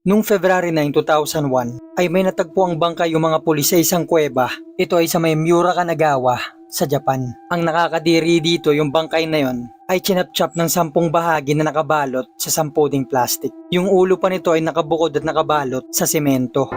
Noong February 9, 2001 ay may natagpuang bangkay yung mga pulis sa isang kuweba. Ito ay sa may Miura, Kanagawa sa Japan. Ang nakakadiri dito yung bangkay na yon ay chinapchap ng 10 bahagi na nakabalot sa 10 ding plastic. Yung ulo pa nito ay nakabukod at nakabalot sa semento.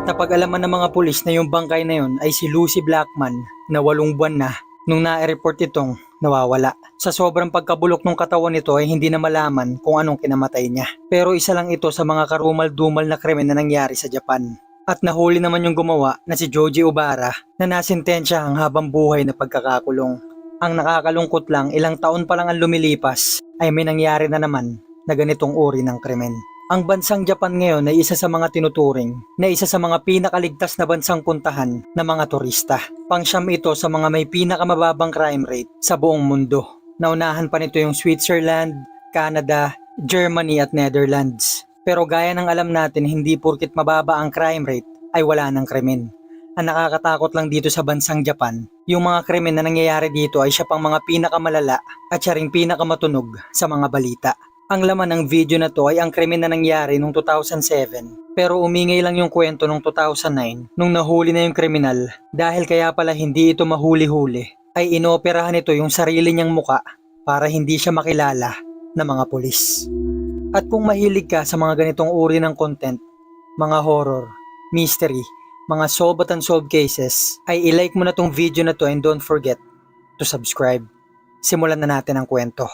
Napag-alaman ng mga pulis na yung bangkay na yon ay si Lucy Blackman na 8 buwan na nung na-report itong nawawala. Sa sobrang pagkabulok ng katawan nito ay hindi na malaman kung anong kinamatay niya. Pero isa lang ito sa mga karumal-dumal na krimen na nangyari sa Japan. At nahuli naman yung gumawa na si Joji Obara na nasintensya ang habang buhay na pagkakakulong. Ang nakakalungkot lang, ilang taon pa lang ang lumilipas ay may nangyari na naman na ganitong uri ng krimen. Ang bansang Japan ngayon ay isa sa mga tinuturing na isa sa mga pinakaligtas na bansang puntahan ng mga turista. Pangsyam ito sa mga may pinakamababang crime rate sa buong mundo. Naunahan pa nito yung Switzerland, Canada, Germany at Netherlands. Pero gaya ng alam natin, hindi porkit mababa ang crime rate ay wala ng krimen. Ang nakakatakot lang dito sa bansang Japan, yung mga krimen na nangyayari dito ay siya pang mga pinakamalala at siya ring pinakamatunog sa mga balita. Ang laman ng video na to ay ang krimen na nangyari noong 2007 pero umingay lang yung kwento noong 2009 nung nahuli na yung kriminal dahil kaya pala hindi ito mahuli-huli ay inoperahan nito yung sarili niyang muka para hindi siya makilala ng mga pulis. At kung mahilig ka sa mga ganitong uri ng content, mga horror, mystery, mga solve at unsolved cases, ay ilike mo na tong video na to and don't forget to subscribe. Simulan na natin ang kwento.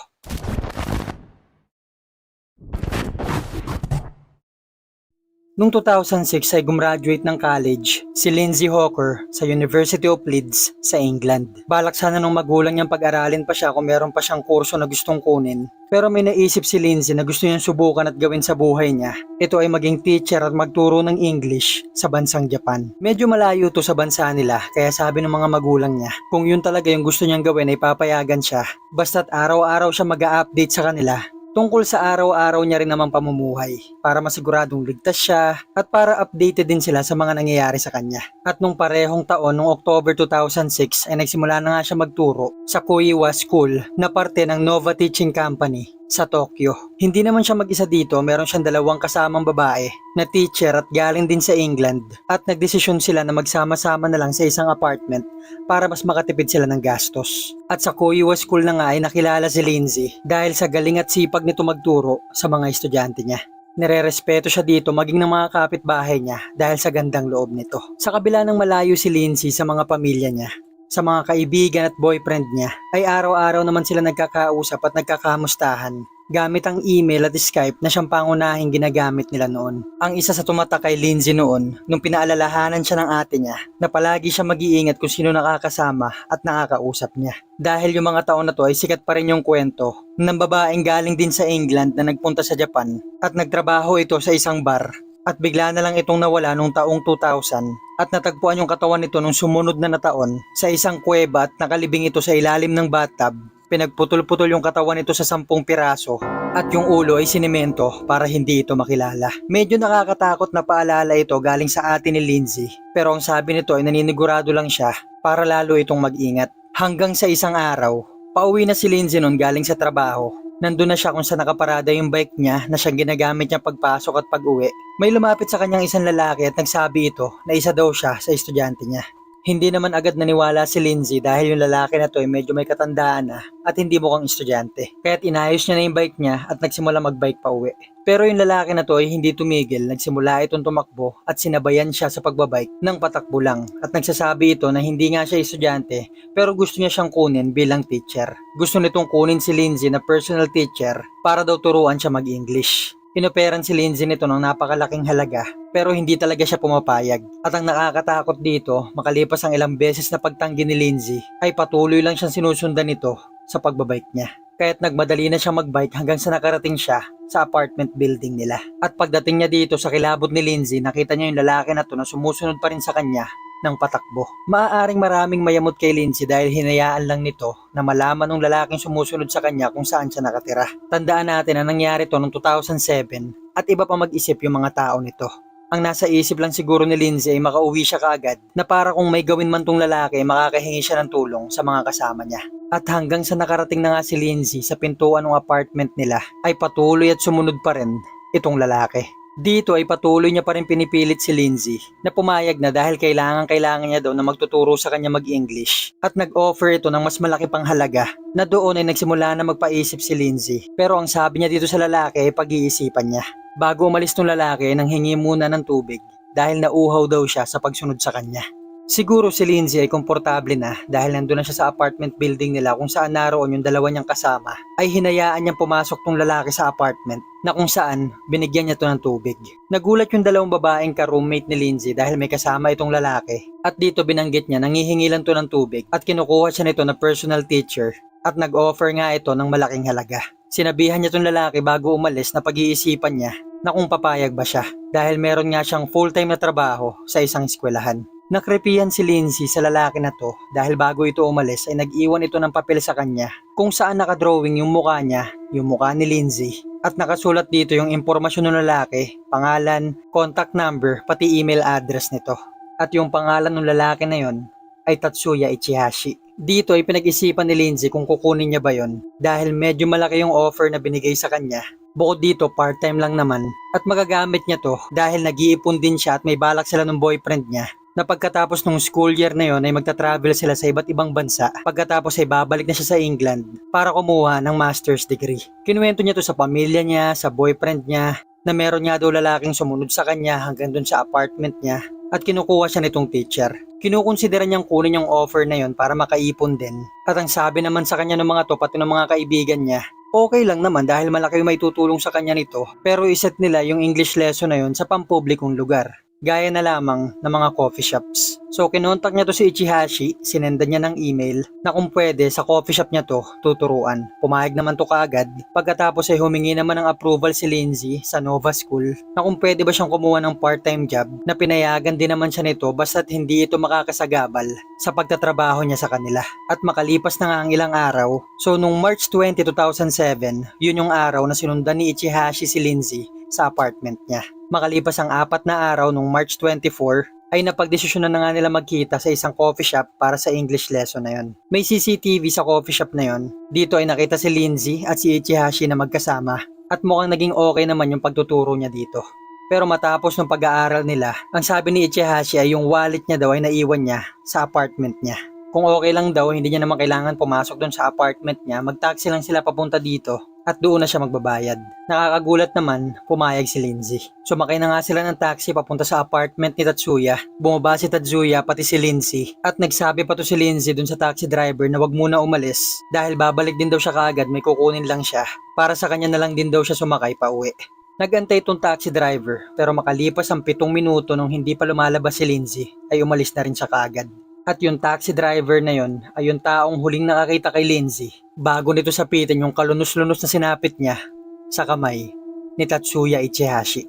Noong 2006 ay gumraduate ng college si Lindsay Hawker sa University of Leeds sa England. Balak sana nung magulang niyang pag-aralin pa siya kung meron pa siyang kurso na gustong kunin. Pero may naisip si Lindsay na gusto niyang subukan at gawin sa buhay niya. Ito ay maging teacher at magturo ng English sa bansang Japan. Medyo malayo to sa bansa nila kaya sabi ng mga magulang niya kung yun talaga yung gusto niyang gawin ay papayagan siya. Basta't araw-araw siya mag-a-update sa kanila tungkol sa araw-araw niya rin naman pamumuhay para masiguradong ligtas siya at para updated din sila sa mga nangyayari sa kanya. At nung parehong taon, noong October 2006 ay nagsimula na nga siya magturo sa Koiwa School na parte ng Nova Teaching Company sa Tokyo. Hindi naman siya mag-isa dito, meron siyang 2 kasamang babae na teacher at galing din sa England at nagdesisyon sila na magsama-sama na lang sa isang apartment para mas makatipid sila ng gastos. At sa Koiwa School na nga ay nakilala si Lindsay dahil sa galing at sipag nito magturo sa mga estudyante niya. Nire-respeto siya dito maging ng mga kapitbahay niya dahil sa gandang loob nito. Sa kabila ng malayo si Lindsay sa mga pamilya niya, sa mga kaibigan at boyfriend niya, ay araw-araw naman sila nagkakausap at nagkakamustahan gamit ang email at Skype na siyang pangunahing ginagamit nila noon. Ang isa sa tumatak kay Lindsay noon, nung pinaalalahanan siya ng ate niya na palagi siya mag-iingat kung sino nakakasama at nakakausap niya. Dahil yung mga taon na to ay sikat pa rin yung kwento ng babaeng galing din sa England na nagpunta sa Japan at nagtrabaho ito sa isang bar. At bigla na lang itong nawala noong taong 2000 at natagpuan yung katawan nito nung sumunod na taon sa isang kuweba at nakalibing ito sa ilalim ng bathtub. Pinagputol-putol yung katawan nito sa 10 piraso at yung ulo ay sinemento para hindi ito makilala. Medyo nakakatakot na paalala ito galing sa ate ni Lindsay pero ang sabi nito ay naninigurado lang siya para lalo itong mag-ingat. Hanggang sa isang araw, pauwi na si Lindsay noon galing sa trabaho. Nandun na siya kung saan nakaparada yung bike niya na siyang ginagamit niya pagpasok at pag-uwi. May lumapit sa kanyang isang lalaki at nagsabi ito na isa daw siya sa estudyante niya. Hindi naman agad naniwala si Lindsay dahil yung lalaki na to ay medyo may katandaan na at hindi mukhang estudyante. Kaya't inayos niya na yung bike niya at nagsimula magbike pa uwi. Pero yung lalaki na to ay hindi tumigil, nagsimula itong tumakbo at sinabayan siya sa pagbabike ng patakbo lang. At nagsasabi ito na hindi nga siya estudyante pero gusto niya siyang kunin bilang teacher. Gusto nitong kunin si Lindsay na personal teacher para daw turuan siya mag-English. Inoperan si Lindsay nito ng napakalaking halaga pero hindi talaga siya pumapayag. At ang nakakatakot dito, makalipas ang ilang beses na pagtanggi ni Lindsay, ay patuloy lang siyang sinusundan nito sa pagbabike niya. Kaya't nagmadali na siyang magbike hanggang sa nakarating siya sa apartment building nila. At pagdating niya dito sa kilabot ni Lindsay, nakita niya yung lalaki na to na sumusunod pa rin sa kanya ng patakbo. Maaaring maraming mayamot kay Lindsay dahil hinayaan lang nito na malaman ng lalaking sumusunod sa kanya kung saan siya nakatira. Tandaan natin na nangyari to noong 2007 at iba pa mag-isip yung mga tao nito. Ang nasa isip lang siguro ni Lindsay ay makauwi siya kaagad na para kung may gawin man tong lalaki makakahingi siya ng tulong sa mga kasama niya. At hanggang sa nakarating na nga si Lindsay sa pintuan ng apartment nila ay patuloy at sumunod pa rin itong lalaki. Dito ay patuloy niya pa rin pinipilit si Lindsay na pumayag na dahil kailangan niya daw na magtuturo sa kanya mag-English at nag-offer ito ng mas malaki pang halaga na doon ay nagsimula na magpaisip si Lindsay. Pero ang sabi niya dito sa lalaki ay pag-iisipan niya. Bago umalis ng lalaki ay nanghingi muna ng tubig dahil nauhaw daw siya sa pagsunod sa kanya. Siguro si Lindsay ay komportable na dahil nandun na siya sa apartment building nila kung saan naroon yung dalawa niyang kasama ay hinayaan niyang pumasok tong lalaki sa apartment na kung saan binigyan niya to ng tubig. Nagulat yung dalawang babaeng ka-roommate ni Lindsay dahil may kasama itong lalaki at dito binanggit niya nanghihingi lang to ng tubig at kinukuha siya nito na personal teacher at nag-offer nga ito ng malaking halaga. Sinabihan niya tong lalaki bago umalis na pag-iisipan niya na kung papayag ba siya dahil meron nga siyang full-time na trabaho sa isang eskwelahan. Nakrepihan si Lindsay sa lalaki na to dahil bago ito umalis ay nag-iwan ito ng papel sa kanya kung saan nakadrawing yung mukha niya, yung mukha ni Lindsay at nakasulat dito yung impormasyon ng lalaki, pangalan, contact number, pati email address nito. At yung pangalan ng lalaki na yon ay Tatsuya Ichihashi. Dito ay pinag-isipan ni Lindsay kung kukunin niya ba yon dahil medyo malaki yung offer na binigay sa kanya. Bukod dito, part-time lang naman at magagamit niya to dahil nag-iipon din siya at may balak sila ng boyfriend niya na pagkatapos ng school year na yon ay magta-travel sila sa iba't ibang bansa. Pagkatapos ay babalik na siya sa England para kumuha ng master's degree. Kinuwento niya to sa pamilya niya, sa boyfriend niya, na meron nga daw lalaking sumunod sa kanya hanggang dun sa apartment niya at kinukuha siya nitong teacher. Kinukonsidera niyang kunin yung offer na yon para makaipon din. At ang sabi naman sa kanya ng mga to pati ng mga kaibigan niya, okay lang naman dahil malaki yung may tutulong sa kanya nito pero iset nila yung English lesson na yon sa pampublikong lugar. Gaya na lamang ng mga coffee shops. So kinontak niya to si Ichihashi, sinendan niya ng email na kung pwede sa coffee shop niya to tuturuan. Pumayag naman to kaagad. Pagkatapos ay humingi naman ng approval si Lindsay sa Nova School na kung pwede ba siyang kumuha ng part-time job na pinayagan din naman siya nito basta't hindi ito makakasagabal sa pagtatrabaho niya sa kanila. At makalipas na nga ang ilang araw, so nung March 20, 2007, yun yung araw na sinundan ni Ichihashi si Lindsay sa apartment niya. Makalipas ang 4 na araw nung March 24, ay napagdesisyonan na nga nila magkita sa isang coffee shop para sa English lesson na yon. May CCTV sa coffee shop na yon. Dito ay nakita si Lindsay at si Ichihashi na magkasama at mukhang naging okay naman yung pagtuturo niya dito. Pero matapos ng pag-aaral nila, ang sabi ni Ichihashi ay yung wallet niya daw ay naiwan niya sa apartment niya. Kung okay lang daw, hindi niya naman kailangan pumasok doon sa apartment niya, mag-taxi lang sila papunta dito at doon na siya magbabayad. Nakakagulat naman, pumayag si Lindsay. Sumakay na nga sila ng taxi papunta sa apartment ni Tatsuya. Bumaba si Tatsuya pati si Lindsay at nagsabi pa to si Lindsay dun sa taxi driver na wag muna umalis dahil babalik din daw siya kaagad, may kukunin lang siya. Para sa kanya na lang din daw siya sumakay pa uwi. Nagantay itong taxi driver pero makalipas ang 7 minuto nung hindi pa lumalabas si Lindsay ay umalis na rin siya kaagad. At yung taxi driver na yon ay yung taong huling nakakita kay Lindsay bago nito sapitin yung kalunos-lunos na sinapit niya sa kamay ni Tatsuya Ichihashi.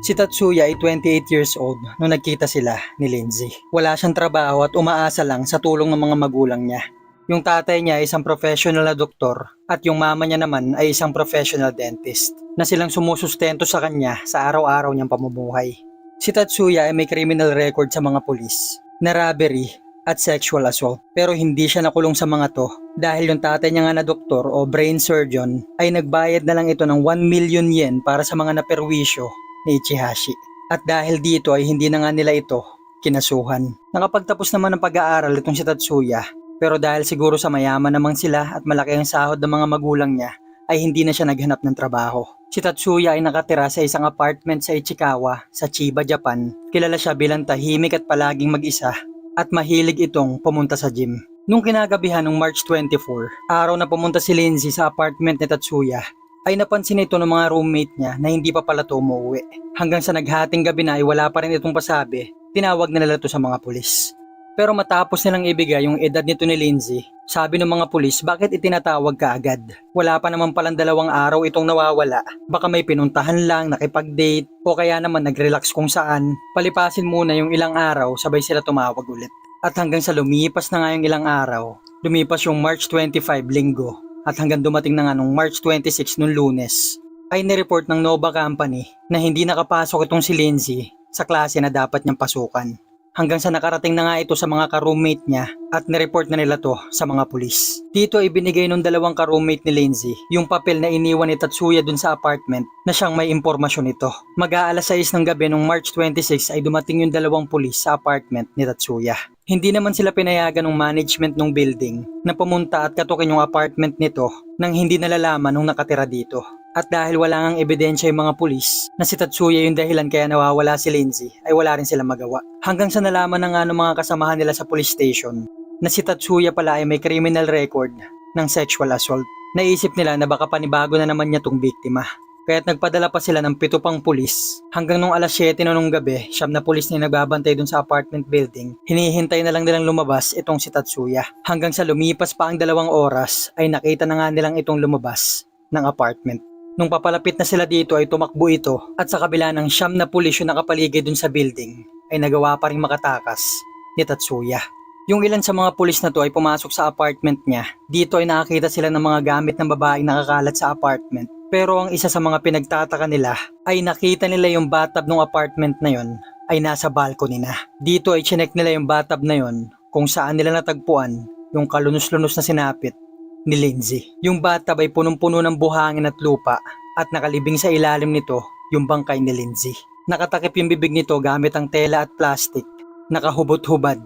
Si Tatsuya ay 28 years old nung nagkita sila ni Lindsay. Wala siyang trabaho at umaasa lang sa tulong ng mga magulang niya. Yung tatay niya ay isang professional na doktor at yung mama niya naman ay isang professional dentist na silang sumusustento sa kanya sa araw-araw niyang pamumuhay. Si Tatsuya ay may criminal record sa mga pulis na robbery at sexual assault pero hindi siya nakulong sa mga to dahil yung tatay niya nga na doktor o brain surgeon ay nagbayad na lang ito ng 1 million yen para sa mga naperwisyo ni Ichihashi. At dahil dito ay hindi na nga nila ito kinasuhan. Nakapagtapos naman ng pag-aaral itong si Tatsuya pero dahil siguro sa mayaman namang sila at malaki ang sahod ng mga magulang niya ay hindi na siya naghanap ng trabaho. Si Tatsuya ay nakatira sa isang apartment sa Ichikawa, sa Chiba, Japan. Kilala siya bilang tahimik at palaging mag-isa at mahilig itong pumunta sa gym. Nung kinagabihan ng March 24, araw na pumunta si Lindsay sa apartment ni Tatsuya, ay napansin ito ng mga roommate niya na hindi pa pala ito umuwi. Hanggang sa naghating gabi na ay wala pa rin itong pasabi, tinawag na nila ito sa mga pulis. Pero matapos nilang ibigay yung edad nito ni Lindsay, sabi ng mga pulis bakit itinatawag ka agad? Wala pa naman palang 2 araw itong nawawala. Baka may pinuntahan lang, nakipag-date, o kaya naman nag-relax kung saan. Palipasin muna yung ilang araw, sabay sila tumawag ulit. At hanggang sa lumipas na nga yung ilang araw, lumipas yung March 25 linggo, at hanggang dumating na nga nung March 26 nung Lunes, ay nireport ng Nova Company na hindi nakapasok itong si Lindsay sa klase na dapat niyang pasukan. hanggang sa nakarating na nga ito sa mga ka-roommate niya at nireport na nila to sa mga pulis. Dito ay binigay ng dalawang ka-roommate ni Lindsay yung papel na iniwan ni Tatsuya dun sa apartment na siyang may impormasyon nito. Mag-aalas 6 ng gabi nung March 26 ay dumating yung dalawang pulis sa apartment ni Tatsuya. Hindi naman sila pinayagan ng management ng building na pumunta at katukin yung apartment nito nang hindi nalalaman nung nakatira dito. At dahil wala ngang ebidensya yung mga pulis na si Tatsuya yung dahilan kaya nawawala si Lindsay, ay wala rin silang magawa. Hanggang sa nalaman na nga ng mga kasamahan nila sa police station na si Tatsuya pala ay may criminal record ng sexual assault. Naisip nila na baka panibago na naman niya tong biktima. Kaya't nagpadala pa sila ng 7 pang pulis. Hanggang nung alas 7 na nung gabi, 9 na pulis na yung nagbabantay dun sa apartment building. Hinihintay na lang nilang lumabas itong si Tatsuya. Hanggang sa lumipas pa ang 2 oras, ay nakita na nga nilang itong lumabas ng apartment. Nung papalapit na sila dito ay tumakbo ito at sa kabila ng 9 na pulis yung nakapaligid dun sa building ay nagawa pa rin makatakas ni Tatsuya. Yung ilan sa mga pulis na to ay pumasok sa apartment niya. Dito ay nakakita sila ng mga gamit ng babaeng nakakalat sa apartment. Pero ang isa sa mga pinagtataka nila ay nakita nila yung bathtub ng apartment na yon ay nasa balcony na. Dito ay chinek nila yung bathtub na yon kung saan nila natagpuan yung kalunos-lunos na sinapit ni Lindsay. Yung bathtub ay punong-puno ng buhangin at lupa at nakalibing sa ilalim nito yung bangkay ni Lindsay. Nakatakip yung bibig nito gamit ang tela at plastic. Nakahubot-hubad.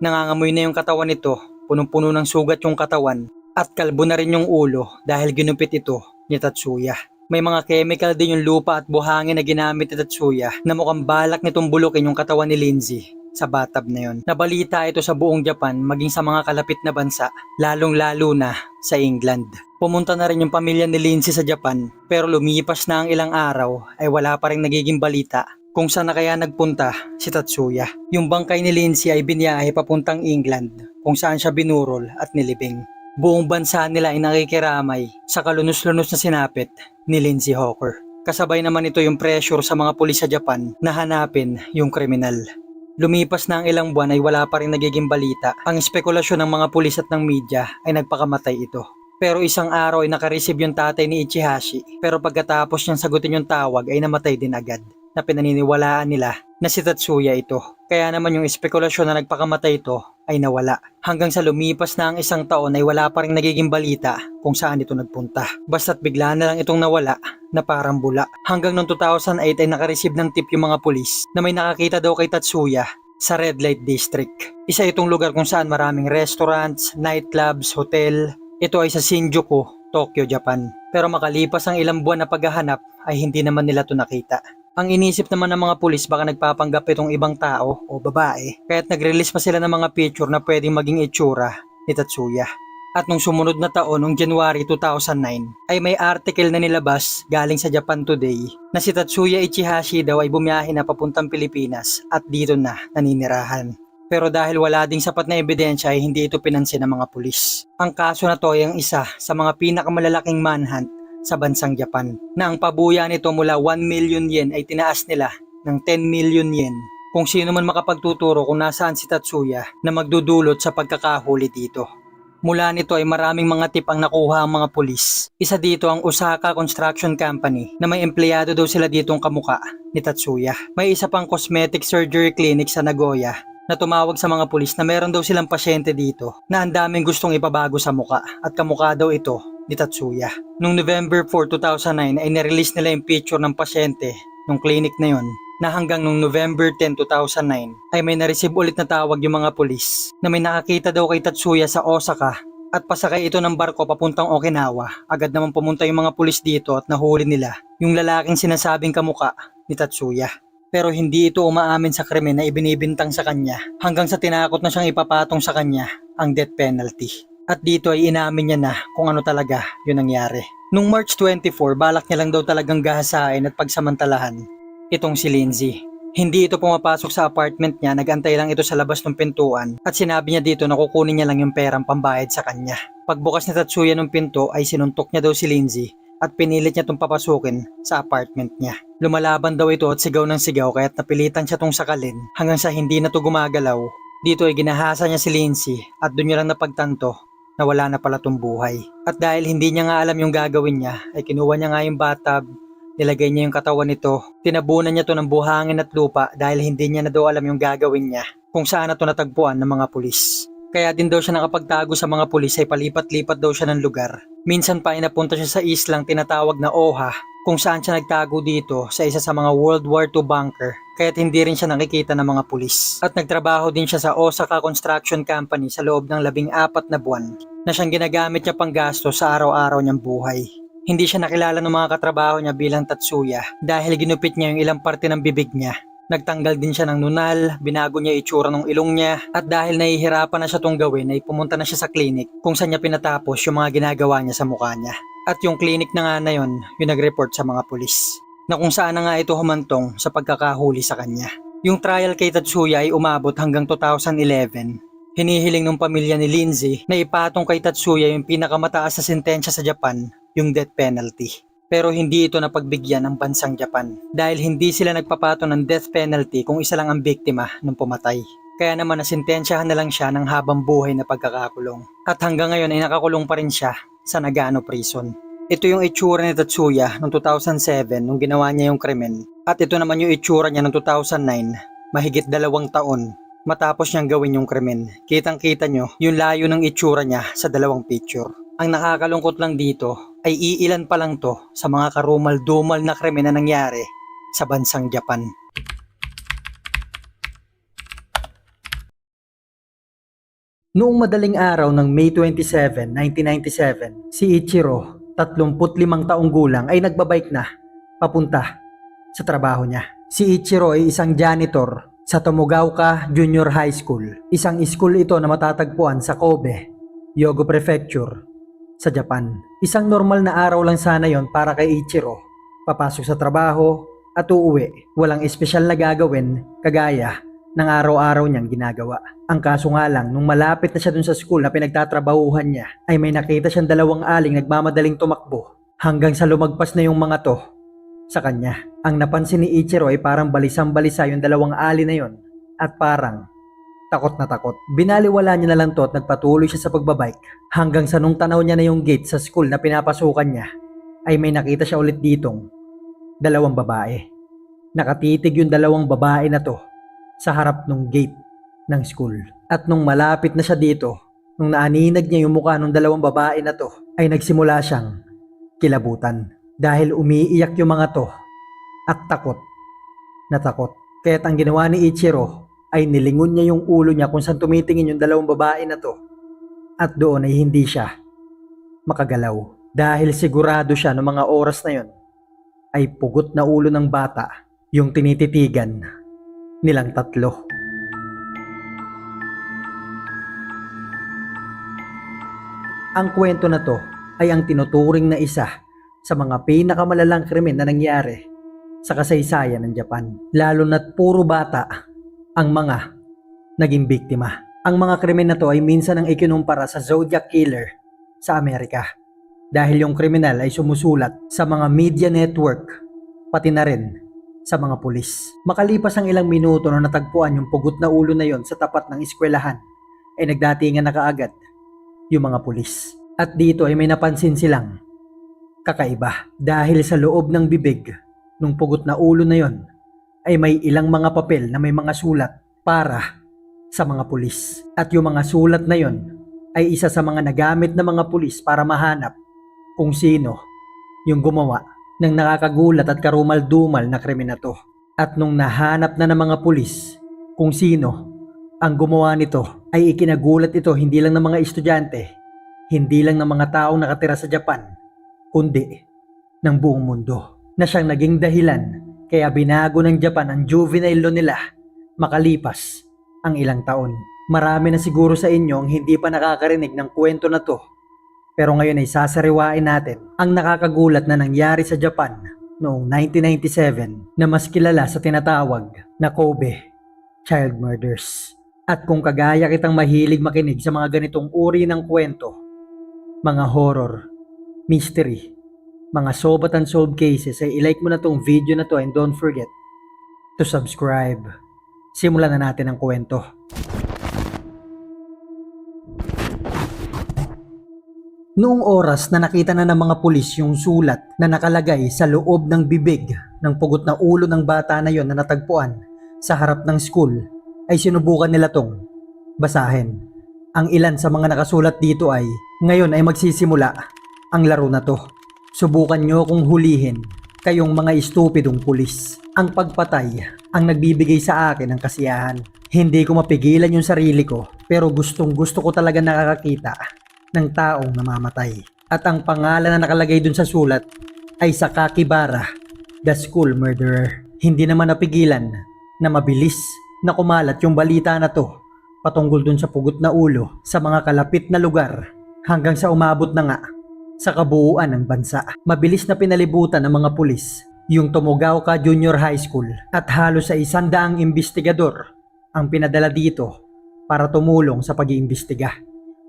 Nangangamoy na yung katawan nito, punong-puno ng sugat yung katawan at kalbo na rin yung ulo dahil ginupit ito ni Tatsuya. May mga chemical din yung lupa at buhangin na ginamit ni Tatsuya na mukhang balak nitong bulukin yung katawan ni Lindsay sa bathtub na yon. Nabalita ito sa buong Japan maging sa mga kalapit na bansa, lalong-lalo na sa England. Pumunta na rin yung pamilya ni Lindsay sa Japan pero lumipas na ang ilang araw ay wala pa rin nagiging balita kung saan na kaya nagpunta si Tatsuya. Yung bangkay ni Lindsay ay biniyahe papuntang England kung saan siya binurol at nilibing. Buong bansa nila ay nakikiramay sa kalunos-lunos na sinapit ni Lindsay Hawker. Kasabay naman ito yung pressure sa mga pulis sa Japan na hanapin yung kriminal. Lumipas na ang ilang buwan ay wala pa rin nagiging balita. Ang spekulasyon ng mga pulis at ng media ay nagpakamatay ito. Pero isang araw ay nakareceive yung tatay ni Ichihashi pero pagkatapos niyang sagutin yung tawag ay namatay din agad na pinaniniwalaan nila na si Tatsuya ito. Kaya naman yung spekulasyon na nagpakamatay ito ay nawala. Hanggang sa lumipas na ang isang taon ay wala pa rin nagiging balita kung saan ito nagpunta. Basta't bigla na lang itong nawala na parang bula. Hanggang noong 2008 ay nakareceive ng tip yung mga pulis na may nakakita daw kay Tatsuya sa Red Light District. Isa itong lugar kung saan maraming restaurants, nightclubs, hotel. Ito ay sa Shinjuku, Tokyo, Japan. Pero makalipas ang ilang buwan na paghahanap ay hindi naman nila ito nakita. Ang inisip naman ng mga pulis baka nagpapanggap itong ibang tao o babae kaya't nag-release pa sila ng mga picture na pwedeng maging itsura ni Tatsuya. At nung sumunod na taon, noong January 2009, ay may article na nilabas galing sa Japan Today na si Tatsuya Ichihashi daw ay bumiyahe na papuntang Pilipinas at dito na naninirahan. Pero dahil wala ding sapat na ebidensya ay hindi ito pinansin ng mga pulis. Ang kaso na to ay ang isa sa mga pinakamalalaking manhunt sa bansang Japan na ang pabuya nito mula 1 million yen ay tinaas nila ng 10 million yen kung sino man makapagtuturo kung nasaan si Tatsuya na magdudulot sa pagkakahuli dito. Mula nito ay maraming mga tip ang nakuha ang mga pulis. Isa dito ang Osaka Construction Company na may empleyado daw sila ditong kamuka ni Tatsuya. May isa pang cosmetic surgery clinic sa Nagoya na tumawag sa mga pulis na meron daw silang pasyente dito na ang daming gustong ipabago sa muka at kamukha daw ito ni Tatsuya. Noong November 4, 2009 ay nirelease nila yung picture ng pasyente ng clinic na yon na hanggang noong November 10, 2009 ay may nareceive ulit na tawag yung mga pulis na may nakakita daw kay Tatsuya sa Osaka at pasakay ito ng barko papuntang Okinawa. Agad naman pumunta yung mga pulis dito at nahuli nila yung lalaking sinasabing kamuka ni Tatsuya. Pero hindi ito umaamin sa krimen na ibinibintang sa kanya hanggang sa tinakot na siyang ipapatong sa kanya ang death penalty. At dito ay inamin niya na kung ano talaga yun nangyari. Nung March 24, balak niya lang daw talagang gahasain at pagsamantalahan itong si Lindsay. Hindi ito pumapasok sa apartment niya, nagantay lang ito sa labas ng pintuan at sinabi niya dito na kukunin niya lang yung perang pambayad sa kanya. Pagbukas ni Tatsuya ng pinto ay sinuntok niya daw si Lindsay at pinilit niya itong papasukin sa apartment niya. Lumalaban daw ito at sigaw ng sigaw kaya't napilitan siya itong sakalin hanggang sa hindi na ito gumagalaw. Dito ay ginahasa niya si Lindsay at doon niya lang napagtanto na wala na pala tong buhay. At dahil hindi niya nga alam yung gagawin niya, ay kinuha niya nga yung bathtub, nilagay niya yung katawan nito, tinabunan niya to ng buhangin at lupa dahil hindi niya na daw alam yung gagawin niya. kung saan na ito natagpuan ng mga pulis. Kaya din daw siya nakapagtago sa mga pulis ay palipat-lipat daw siya ng lugar. Minsan pa ay napunta siya sa islang tinatawag na Oha, kung saan siya nagtago dito sa isa sa mga World War II bunker, kaya't hindi rin siya nakikita ng mga pulis. At nagtrabaho din siya sa Osaka Construction Company sa loob ng 14 na buwan na siyang ginagamit niya pang gasto sa araw-araw niyang buhay. Hindi siya nakilala ng mga katrabaho niya bilang Tatsuya dahil ginupit niya yung ilang parte ng bibig niya. Nagtanggal din siya ng nunal, binago niya itsura ng ilong niya, at dahil nahihirapan na siya itong gawin ay pumunta na siya sa clinic kung saan niya pinatapos yung mga ginagawa niya sa mukha niya. At yung clinic na nga na yun, yung nag-report sa mga pulis, na kung saan na nga ito humantong sa pagkakahuli sa kanya. Yung trial kay Tatsuya ay umabot hanggang 2011. Hinihiling ng pamilya ni Lindsay na ipatong kay Tatsuya yung pinakamataas na sentensya sa Japan, yung death penalty. Pero hindi ito napagbigyan ng bansang Japan dahil hindi sila nagpapato ng death penalty kung isa lang ang biktima ng pumatay. Kaya naman nasintensyahan na lang siya ng habang buhay na pagkakakulong. At hanggang ngayon ay nakakulong pa rin siya sa Nagano Prison. Ito yung itsura ni Tatsuya noong 2007 nung ginawa niya yung krimen. At ito naman yung itsura niya noong 2009, mahigit 2 taon matapos niyang gawin yung krimen. Kitang-kita nyo yung layo ng itsura niya sa 2 picture. Ang nakakalungkot lang dito ay iilan pa lang to sa mga karumal-dumal na krimen na nangyari sa bansang Japan. Noong madaling araw ng May 27, 1997, si Ichiro, 35 taong gulang, ay nagbabike na papunta sa trabaho niya. Si Ichiro ay isang janitor sa Tomogaoka Junior High School. Isang school ito na matatagpuan sa Kobe, Hyogo Prefecture, sa Japan. Isang normal na araw lang sana yon para kay Ichiro. Papasok sa trabaho at uuwi. Walang espesyal na gagawin kagaya ng araw-araw niyang ginagawa. Ang kaso nga lang, nung malapit na siya dun sa school na pinagtatrabahuhan niya, ay may nakita siyang 2 aling nagmamadaling tumakbo hanggang sa lumagpas na yung mga to sa kanya. Ang napansin ni Ichiro ay parang balisang-balisa yung 2 ali na yon at parang takot na takot. Binaliwala niya na lang to at nagpatuloy siya sa pagbabike hanggang sa nung tanaw niya na yung gate sa school na pinapasukan niya ay may nakita siya ulit ditong 2 babae. Nakatitig yung 2 babae na to sa harap ng gate ng school. At nung malapit na siya dito, nung naaninag niya yung mukha ng 2 babae na to, ay nagsimula siyang kilabutan dahil umiiyak yung mga to at takot na takot. Kaya't ang ginawa ni Ichiro ay nilingon niya yung ulo niya kung saan tumitingin yung 2 babae na to at doon ay hindi siya makagalaw dahil sigurado siya ng mga oras na yon ay pugot na ulo ng bata yung tinititigan nilang tatlo. Ang kwento na to ay ang tinuturing na isa sa mga pinakamalalang krimen na nangyari sa kasaysayan ng Japan. Lalo na't puro bata ang mga naging biktima. Ang mga krimen na to ay minsan ang ikinumpara sa Zodiac Killer sa Amerika dahil yung kriminal ay sumusulat sa mga media network pati na rin sa mga pulis. Makalipas ang ilang minuto na natagpuan yung pugot na ulo na yon sa tapat ng eskwelahan, ay nagdatingan na kaagad yung mga pulis. At dito ay may napansin silang kakaiba dahil sa loob ng bibig ng pugot na ulo na yon ay may ilang mga papel na may mga sulat para sa mga pulis. At yung mga sulat na yon ay isa sa mga nagamit na mga pulis para mahanap kung sino yung gumawa ng nakakagulat at karumal-dumal na krimen na to. At nung nahanap na ng mga pulis kung sino ang gumawa nito, ay ikinagulat ito hindi lang ng mga estudyante, hindi lang ng mga taong nakatira sa Japan, kundi ng buong mundo, na siyang naging dahilan kaya binago ng Japan ang juvenile law nila makalipas ang ilang taon. Marami na siguro sa inyo ang hindi pa nakakarinig ng kwento na to, pero ngayon ay sasariwain natin ang nakakagulat na nangyari sa Japan noong 1997 na mas kilala sa tinatawag na Kobe Child Murders. At kung kagaya kitang mahilig makinig sa mga ganitong uri ng kwento, mga horror, mystery, mga solved and unsolved cases, ay ilike mo na tong video na to and don't forget to subscribe. Simulan na natin ang kwento. Noong oras na nakita na ng mga pulis yung sulat na nakalagay sa loob ng bibig ng pugot na ulo ng bata na yon na natagpuan sa harap ng school, ay sinubukan nila tong basahin. Ang ilan sa mga nakasulat dito ay, ngayon ay magsisimula ang laro na to. Subukan nyo kung hulihin, kayong mga estupidong pulis. Ang pagpatay ang nagbibigay sa akin ng kasiyahan. Hindi ko mapigilan yung sarili ko, pero gustong gusto ko talaga nakakakita ng taong namamatay. At ang pangalan na nakalagay dun sa sulat ay Sakakibara, the school murderer. Hindi naman napigilan na mabilis na kumalat yung balita na to patungkol dun sa pugot na ulo sa mga kalapit na lugar hanggang sa umabot na nga sa kabuuan ng bansa. Mabilis na pinalibutan ng mga pulis yung Tomogaoka Junior High School at halos sa 100 investigador ang pinadala dito para tumulong sa pag-iimbestiga.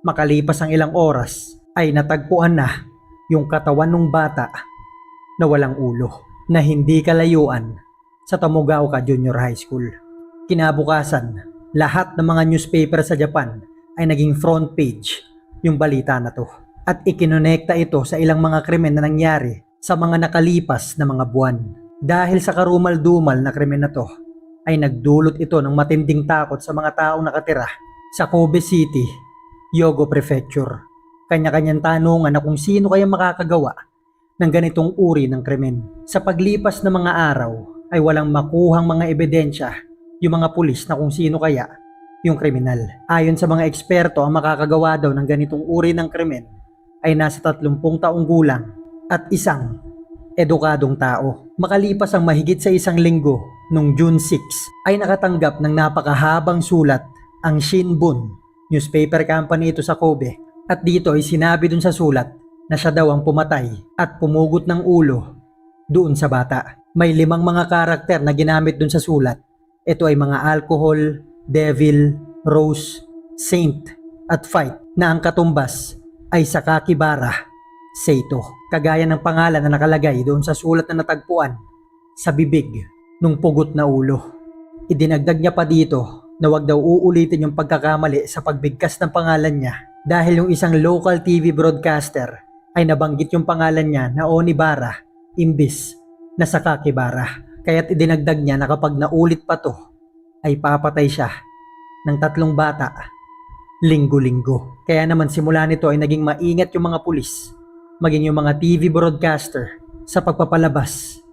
Makalipas ang ilang oras ay natagpuan na yung katawan ng bata na walang ulo na hindi kalayuan sa Tomogaoka Junior High School. Kinabukasan, lahat ng mga newspaper sa Japan ay naging front page yung balita na to at ikinonekta ito sa ilang mga krimen na nangyari sa mga nakalipas na mga buwan. Dahil sa karumal-dumal na krimen na to, ay nagdulot ito ng matinding takot sa mga taong nakatira sa Kobe City, Hyogo Prefecture. Kanya-kanyang tanungan na kung sino kaya makakagawa ng ganitong uri ng krimen. Sa paglipas ng mga araw ay walang makuhang mga ebidensya yung mga pulis na kung sino kaya yung kriminal. Ayon sa mga eksperto, ang makakagawa daw ng ganitong uri ng krimen ay nasa 30 taong gulang at isang edukadong tao. Makalipas ang mahigit sa isang linggo, nung June 6, ay nakatanggap ng napakahabang sulat ang Shinbun, newspaper company ito sa Kobe. At dito ay sinabi dun sa sulat na siya daw ang pumatay at pumugot ng ulo doon sa bata. May 5 mga karakter na ginamit dun sa sulat. Ito ay mga alcohol, devil, rose, saint, at fight na ang katumbas ay Sakakibara Seito. Kagaya ng pangalan na nakalagay doon sa sulat na natagpuan sa bibig nung pugot na ulo. Idinagdag niya pa dito na wag daw uulitin yung pagkakamali sa pagbigkas ng pangalan niya dahil yung isang local TV broadcaster ay nabanggit yung pangalan niya na Onibara imbis na Sakakibara. Kaya't idinagdag niya na kapag naulit pa to ay papatay siya ng 3 bata linggo-linggo. Kaya naman simula nito ay naging maingat yung mga pulis maging yung mga TV broadcaster sa pagpapalabas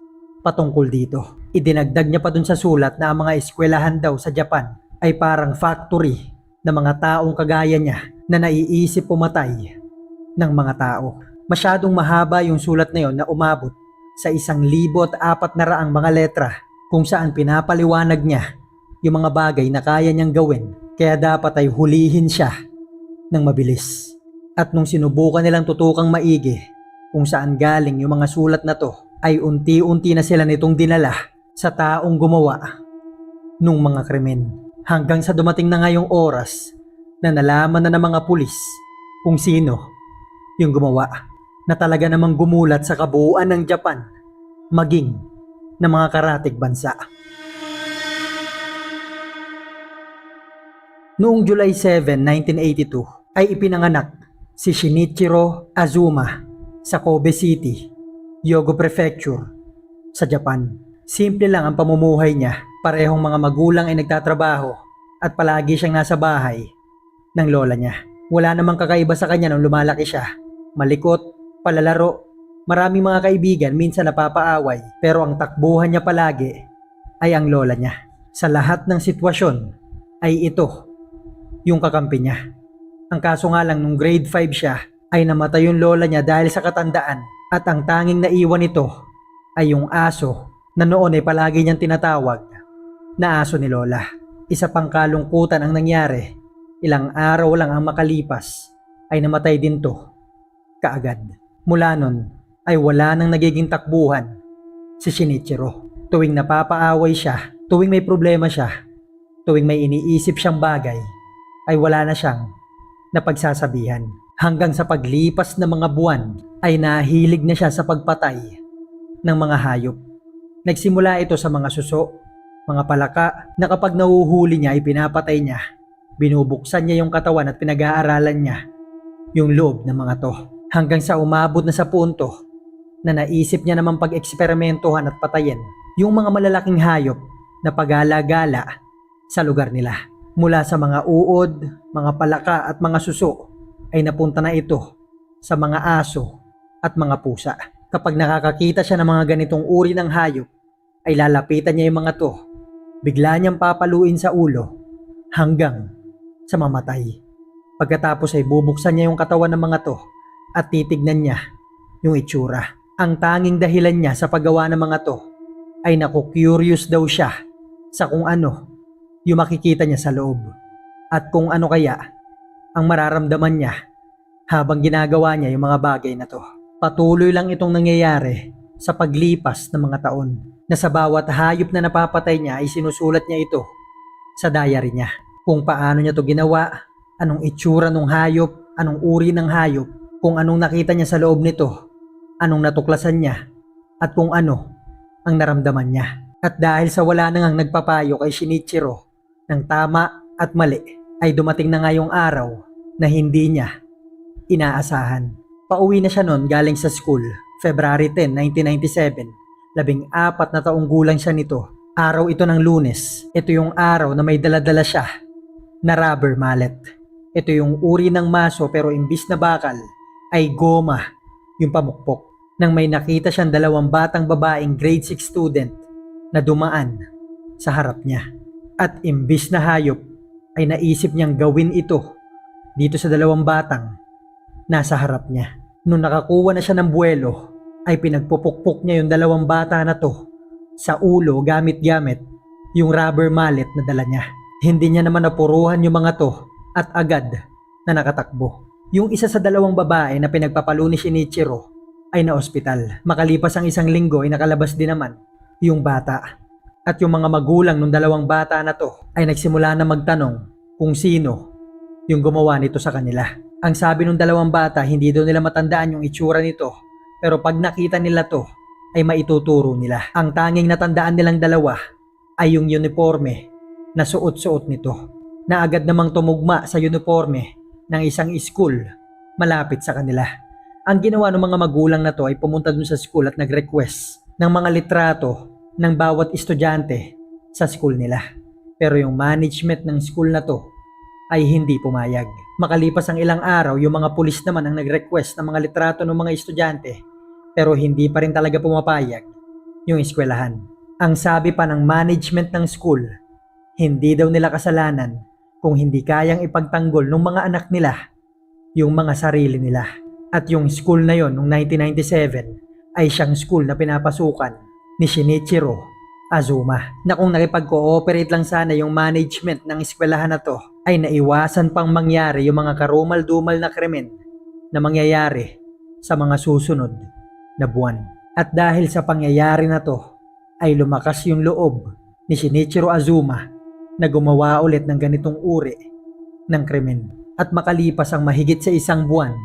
patungkol dito. Idinagdag niya pa dun sa sulat na ang mga eskwelahan daw sa Japan ay parang factory ng mga taong kagaya niya na naiisip pumatay ng mga tao. Masyadong mahaba yung sulat na yon na umabot sa 1,400 mga letra kung saan pinapaliwanag niya yung mga bagay na kaya niyang gawin, kaya dapat ay hulihin siya ng mabilis. At nung sinubukan nilang tutukang maigi kung saan galing yung mga sulat na to, ay unti-unti na sila nitong dinala sa taong gumawa nung mga krimen. Hanggang sa dumating na ngayong oras na nalaman na ng mga pulis kung sino yung gumawa, na talaga namang gumulat sa kabuuan ng Japan maging ng mga karatig bansa. Noong July 7, 1982 ay ipinanganak si Shinichiro Azuma sa Kobe City, Hyogo Prefecture, sa Japan. Simple lang ang pamumuhay niya. Parehong mga magulang ay nagtatrabaho at palagi siyang nasa bahay ng lola niya. Wala namang kakaiba sa kanya nung lumalaki siya. Malikot, palalaro, maraming mga kaibigan, minsan napapaaway, pero ang takbuhan niya palagi ay ang lola niya. Sa lahat ng sitwasyon ay ito yung kakampi niya. Ang kaso nga lang nung grade 5 siya ay namatay yung lola niya dahil sa katandaan at ang tanging naiwan nito ay yung aso na noon ay palagi niyang tinatawag na aso ni lola. Isa pang kalungkutan ang nangyari, ilang araw lang ang makalipas ay namatay din to kaagad. Mula nun ay wala nang nagiging takbuhan si Shinichiro. Tuwing napapaaway siya, tuwing may problema siya, tuwing may iniisip siyang bagay, ay wala na siyang napagsasabihan. Hanggang sa paglipas ng mga buwan ay nahilig na siya sa pagpatay ng mga hayop. Nagsimula ito sa mga suso, mga palaka na kapag nahuhuli niya ay pinapatay niya. Binubuksan niya yung katawan at pinag-aaralan niya yung loob ng mga to. Hanggang sa umabot na sa punto na naisip niya namang pag-eksperimentohan at patayin yung mga malalaking hayop na pagala-gala sa lugar nila. Mula sa mga uod, mga palaka at mga suso ay napunta na ito sa mga aso at mga pusa. Kapag nakakakita siya ng mga ganitong uri ng hayop, ay lalapitan niya yung mga to. Bigla niyang papaluin sa ulo hanggang sa mamatay. Pagkatapos ay bubuksan niya yung katawan ng mga to at titignan niya yung itsura. Ang tanging dahilan niya sa paggawa ng mga to ay naku-curious daw siya sa kung ano yung makikita niya sa loob at kung ano kaya ang mararamdaman niya habang ginagawa niya yung mga bagay na to. Patuloy lang itong nangyayari sa paglipas ng mga taon na sa bawat hayop na napapatay niya ay sinusulat niya ito sa diary niya. Kung paano niya to ginawa, anong itsura ng hayop, anong uri ng hayop, kung anong nakita niya sa loob nito, anong natuklasan niya, at kung ano ang naramdaman niya. At dahil sa wala nang nagpapayo kay Shinichiro ng tama at mali, ay dumating na nga yung araw na hindi niya inaasahan. Pauwi na siya noon galing sa school, February 10, 1997. 14 na taong gulang siya nito. Araw ito ng Lunes. Ito yung araw na may daladala siya na rubber mallet. Ito yung uri ng maso pero imbis na bakal ay goma yung pamukpok. Nang may nakita siyang 2 batang babaeng grade 6 student na dumaan sa harap niya. At imbis na hayop ay naisip niyang gawin ito dito sa 2 batang nasa harap niya. Nung nakakuha na siya ng buwelo ay pinagpupukpok niya yung 2 bata na to sa ulo gamit-gamit yung rubber mallet na dala niya. Hindi niya naman napuruhan yung mga to at agad na nakatakbo. Yung isa sa 2 babae na pinagpapalo ni Shinichiro ay na-ospital. Makalipas ang 1 linggo ay nakalabas din naman yung bata. At yung mga magulang ng 2 bata na to ay nagsimula na magtanong kung sino yung gumawa nito sa kanila. Ang sabi ng 2 bata, hindi daw nila matandaan yung itsura nito, pero pag nakita nila to ay maituturo nila. Ang tanging natandaan nilang 2 ay yung uniforme na suot-suot nito, na agad namang tumugma sa uniforme ng isang school malapit sa kanila. Ang ginawa ng mga magulang na to ay pumunta dun sa school at nag-request ng mga litrato ng bawat estudyante sa school nila. Pero yung management ng school na to ay hindi pumayag. Makalipas ang ilang araw, yung mga pulis naman ang nag-request ng mga litrato ng mga estudyante, pero hindi pa rin talaga pumapayag yung eskwelahan. Ang sabi pa ng management ng school, hindi daw nila kasalanan kung hindi kayang ipagtanggol ng mga anak nila yung mga sarili nila. At yung school na yon noong 1997 ay siyang school na pinapasukan ni Shinichiro Azuma, na kung nakipag-cooperate lang sana yung management ng eskwelahan na to ay naiwasan pang mangyari yung mga karumal-dumal na krimen na mangyayari sa mga susunod na buwan. At dahil sa pangyayari na to ay lumakas yung loob ni Shinichiro Azuma na gumawa ulit ng ganitong uri ng krimen. At makalipas ang mahigit sa 1 buwan,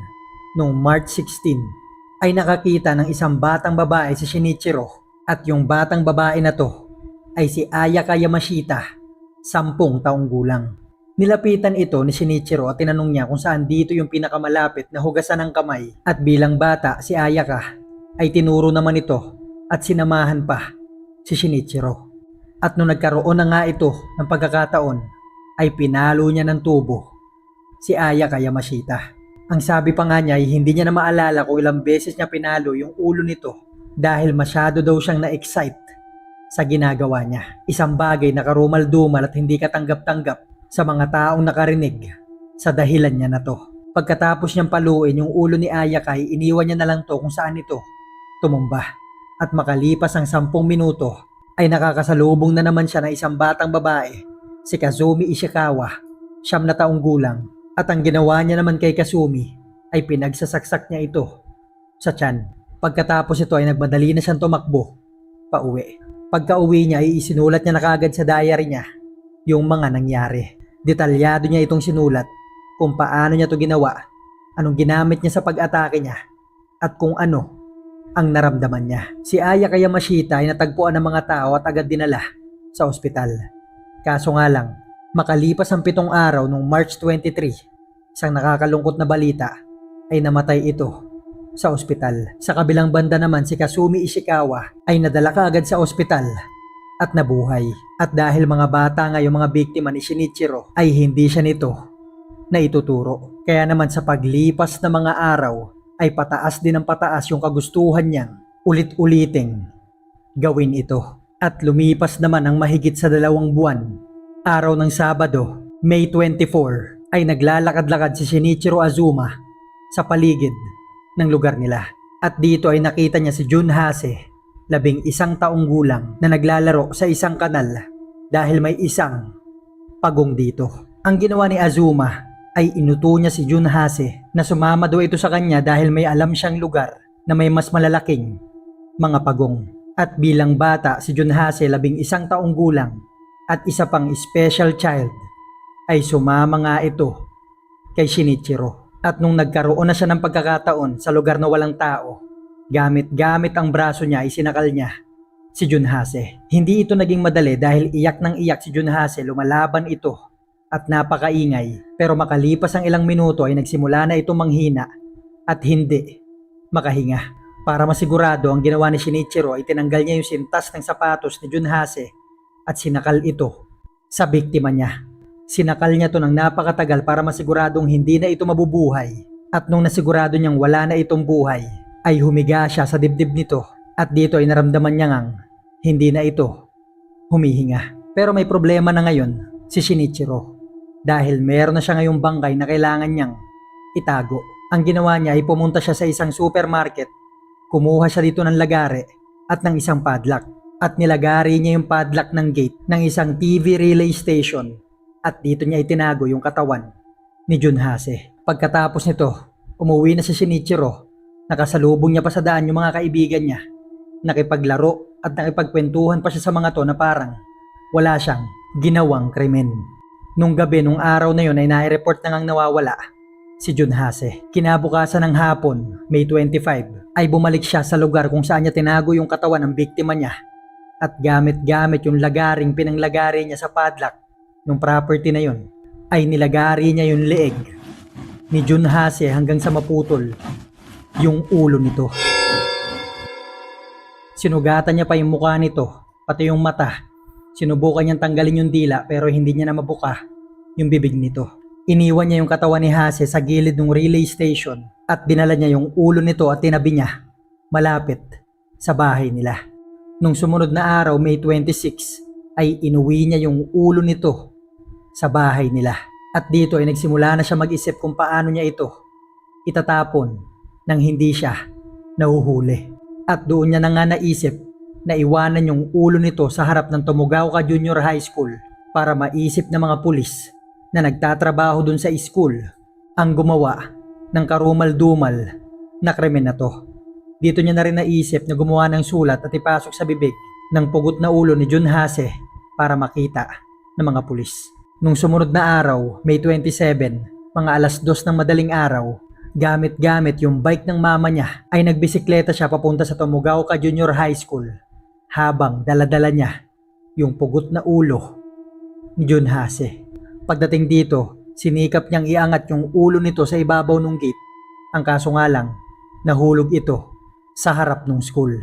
noong March 16 ay nakakita ng isang batang babae si Shinichiro, at yung batang babae na to ay si Ayaka Yamashita, 10 taong gulang. Nilapitan ito ni Shinichiro at tinanong niya kung saan dito yung pinakamalapit na hugasan ng kamay, at bilang bata si Ayaka ay tinuro naman ito at sinamahan pa si Shinichiro. At nung nagkaroon na nga ito ng pagkakataon ay pinalo niya ng tubo si Ayaka Yamashita. Ang sabi pa nga niya ay hindi niya na maalala kung ilang beses niya pinalo yung ulo nito dahil masyado daw siyang na-excite sa ginagawa niya. Isang bagay na karumal-dumal at hindi katanggap-tanggap sa mga taong nakarinig sa dahilan niya na to. Pagkatapos niyang paluin yung ulo ni Ayaka ay iniwan niya na lang to kung saan ito tumumba. At makalipas ang 10 minuto ay nakakasalubong na naman siya ng isang batang babae, si Kazumi Ishikawa, 9 taong gulang. At ang ginawa niya naman kay Kazumi ay pinagsasaksak niya ito sa tiyan. Pagkatapos ito ay nagmadali na siyang tumakbo pauwi. Pagka-uwi niya ay isinulat niya na kaagad sa diary niya yung mga nangyari. Detalyado niya itong sinulat kung paano niya ito ginawa, anong ginamit niya sa pag-atake niya, at kung ano ang naramdaman niya. Si Ayaka Yamashita ay natagpuan ng mga tao at agad dinala sa ospital. Kaso nga lang, makalipas ang 7 araw noong March 23, isang nakakalungkot na balita ay namatay ito sa ospital. Sa kabilang banda naman si Kazumi Ishikawa ay nadala kaagad sa ospital at nabuhay. At dahil mga bata nga yung mga biktima ni Shinichiro ay hindi siya nito na ituturo. Kaya naman sa paglipas ng mga araw ay pataas din ng pataas yung kagustuhan niyang ulit-uliting gawin ito. At lumipas naman ang mahigit sa 2 buwan. Araw ng Sabado, May 24, ay naglalakad-lakad si Shinichiro Azuma sa paligid ng lugar nila. At dito ay nakita niya si Junhase, 11 taong gulang na naglalaro sa isang kanal dahil may isang pagong dito. Ang ginawa ni Azuma ay inuto niya si Junhase na sumama daw ito sa kanya dahil may alam siyang lugar na may mas malalaking mga pagong. At bilang bata si Junhase 11 taong gulang at isa pang special child ay sumama nga ito kay Shinichiro. At nung nagkaroon na siya ng pagkakataon sa lugar na walang tao, gamit ang braso niya ay sinakal niya si Junhase. Hindi ito naging madali dahil iyak ng iyak si Junhase, lumalaban ito at napakaingay. Pero makalipas ang ilang minuto ay nagsimula na itong manghina at hindi makahinga. Para masigurado, ang ginawa ni Shinichiro ay tinanggal niya yung sintas ng sapatos ni Junhase at sinakal ito sa biktima niya. Sinakal niya to ng napakatagal para masiguradong hindi na ito mabubuhay. At nung nasigurado niyang wala na itong buhay, ay humiga siya sa dibdib nito. At dito ay naramdaman niya ngang hindi na ito humihinga. Pero may problema na ngayon si Shinichiro. Dahil meron na siya ngayong bangkay na kailangan niyang itago. Ang ginawa niya ay pumunta siya sa isang supermarket. Kumuha siya dito ng lagare at ng isang padlock. At nilagari niya yung padlock ng gate ng isang TV relay station. At dito niya itinago yung katawan ni Junhase. Pagkatapos nito, umuwi na si Shinichiro. Nakasalubong niya pa sa daan yung mga kaibigan niya. Nakipaglaro at nakipagkwentuhan pa siya sa mga to na parang wala siyang ginawang krimen. Nung gabi, nung araw na yun ay nai-report na ngang nawawala si Junhase. Kinabukasan ng hapon, May 25, ay bumalik siya sa lugar kung saan niya tinago yung katawan ng biktima niya. At gamit-gamit yung lagaring pinanglagari niya sa padlock nung property na yun, ay nilagari niya yung leeg ni Junhase hanggang sa maputol yung ulo nito. Sinugatan niya pa yung mukha nito, pati yung mata. Sinubukan niyang tanggalin yung dila pero hindi niya na mabuka yung bibig nito. Iniwan niya yung katawan ni Hase sa gilid ng relay station at dinala niya yung ulo nito at tinabi niya malapit sa bahay nila. Nung sumunod na araw, May 26, ay inuwi niya yung ulo nito sa bahay nila. At dito ay nagsimula na siya mag-isip kung paano niya ito itatapon nang hindi siya nahuhuli. At doon niya na nga naisip na iwanan yung ulo nito sa harap ng Tomogaoka Junior High School para maisip ng mga pulis na nagtatrabaho dun sa school ang gumawa ng karumal-dumal na krimen na to. Dito niya na rin naisip na gumawa ng sulat at ipasok sa bibig ng pugot na ulo ni Junhase para makita ng mga pulis. Nung sumunod na araw, May 27, mga 2:00 ng madaling araw, gamit-gamit yung bike ng mama niya ay nagbisikleta siya papunta sa Tomogaoka Junior High School habang daladala niya yung pugot na ulo ni Junhase. Pagdating dito, sinikap niyang iangat yung ulo nito sa ibabaw ng gate. Ang kaso nga lang, nahulog ito sa harap ng school.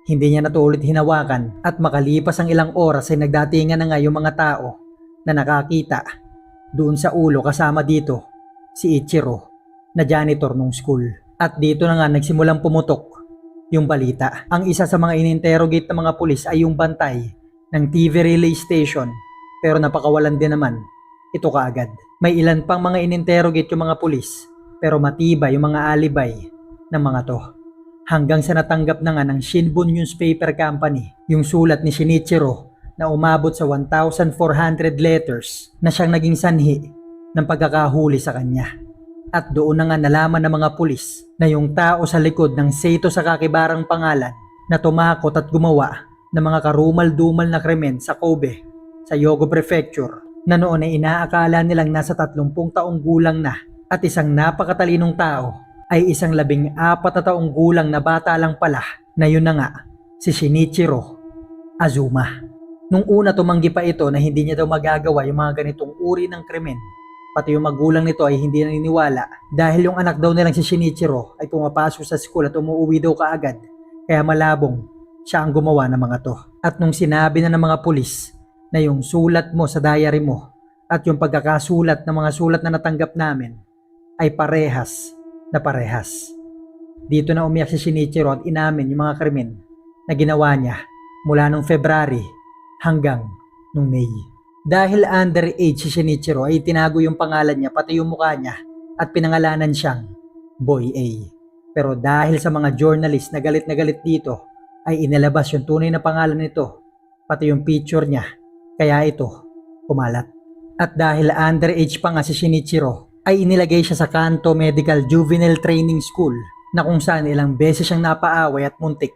Hindi niya na to ulit hinawakan at makalipas ang ilang oras ay nagdatingan na nga yung mga tao na nakakita doon sa ulo kasama dito si Ichiro na janitor ng school. At dito na nga nagsimulang pumutok yung balita. Ang isa sa mga ininterrogate ng mga pulis ay yung bantay ng TV relay station pero napakawalan din naman ito kaagad. May ilan pang mga ininterrogate yung mga pulis pero matibay yung mga alibay ng mga to. Hanggang sa natanggap na nga ng Shinbun Newspaper Company yung sulat ni Shinichiro na umabot sa 1,400 letters na siyang naging sanhi ng pagkakahuli sa kanya. At doon na nga nalaman ng mga pulis na yung tao sa likod ng Seito Sakakibarang pangalan na tumakot at gumawa ng mga karumal-dumal na krimen sa Kobe, sa Hyogo Prefecture, na noon ay inaakala nilang nasa 30 taong gulang na at isang napakatalinong tao ay isang 14 na taong gulang na bata lang pala na yun na nga si Shinichiro Azuma. Nung una tumanggi pa ito na hindi niya daw magagawa yung mga ganitong uri ng krimen. Pati yung magulang nito ay hindi naniniwala dahil yung anak daw nilang si Shinichiro ay pumapasok sa school at umuwi daw kaagad kaya malabong siya ang gumawa ng mga to. At nung sinabi na ng mga pulis na yung sulat mo sa diary mo at yung pagkakasulat ng mga sulat na natanggap namin ay parehas na parehas. Dito na umiyak si Shinichiro at inamin yung mga krimen na ginawa niya mula nung February hanggang nung May. Dahil underage si Shinichiro ay tinago yung pangalan niya pati yung mukha niya at pinangalanan siyang Boy A. Pero dahil sa mga journalist na galit dito ay inilabas yung tunay na pangalan nito pati yung picture niya, kaya ito kumalat. At dahil underage pa nga si Shinichiro ay inilagay siya sa Kanto Medical Juvenile Training School na kung saan ilang beses siyang napaaway at muntik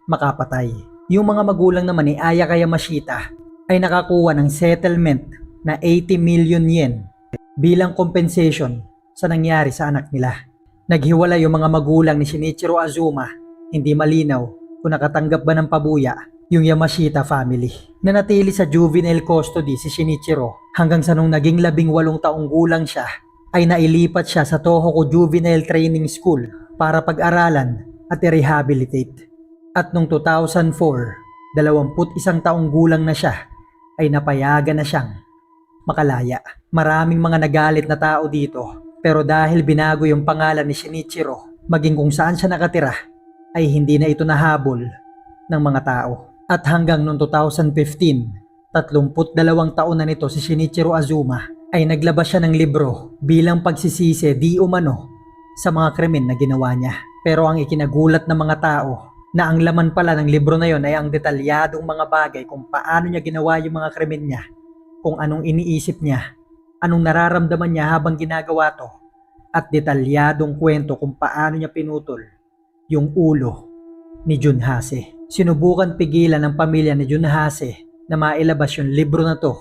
makapatay. Yung mga magulang naman ni Ayaka Yamashita ay nakakuha ng settlement na 80 million yen bilang compensation sa nangyari sa anak nila. Naghiwalay yung mga magulang ni Shinichiro Azuma, hindi malinaw kung nakatanggap ba ng pabuya yung Yamashita family. Nanatili sa juvenile custody si Shinichiro hanggang sa nung naging 18 taong gulang siya ay nailipat siya sa Tohoku Juvenile Training School para pag-aralan at i-rehabilitate. At nung 2004, 21 taong gulang na siya ay napayagan na siyang makalaya. Maraming mga nagalit na tao dito, pero dahil binago yung pangalan ni Shinichiro, maging kung saan siya nakatira, ay hindi na ito nahabol ng mga tao. At hanggang noong 2015, 32 taon na nito si Shinichiro Azuma, ay naglabas siya ng libro bilang pagsisisi di umano sa mga krimen na ginawa niya. Pero ang ikinagulat ng mga tao, na ang laman pala ng libro na yon ay ang detalyadong mga bagay kung paano niya ginawa yung mga krimen niya, kung anong iniisip niya, anong nararamdaman niya habang ginagawa to, at detalyadong kwento kung paano niya pinutol yung ulo ni Junhase. Sinubukan pigilan ng pamilya ni Junhase na mailabas yung libro na to,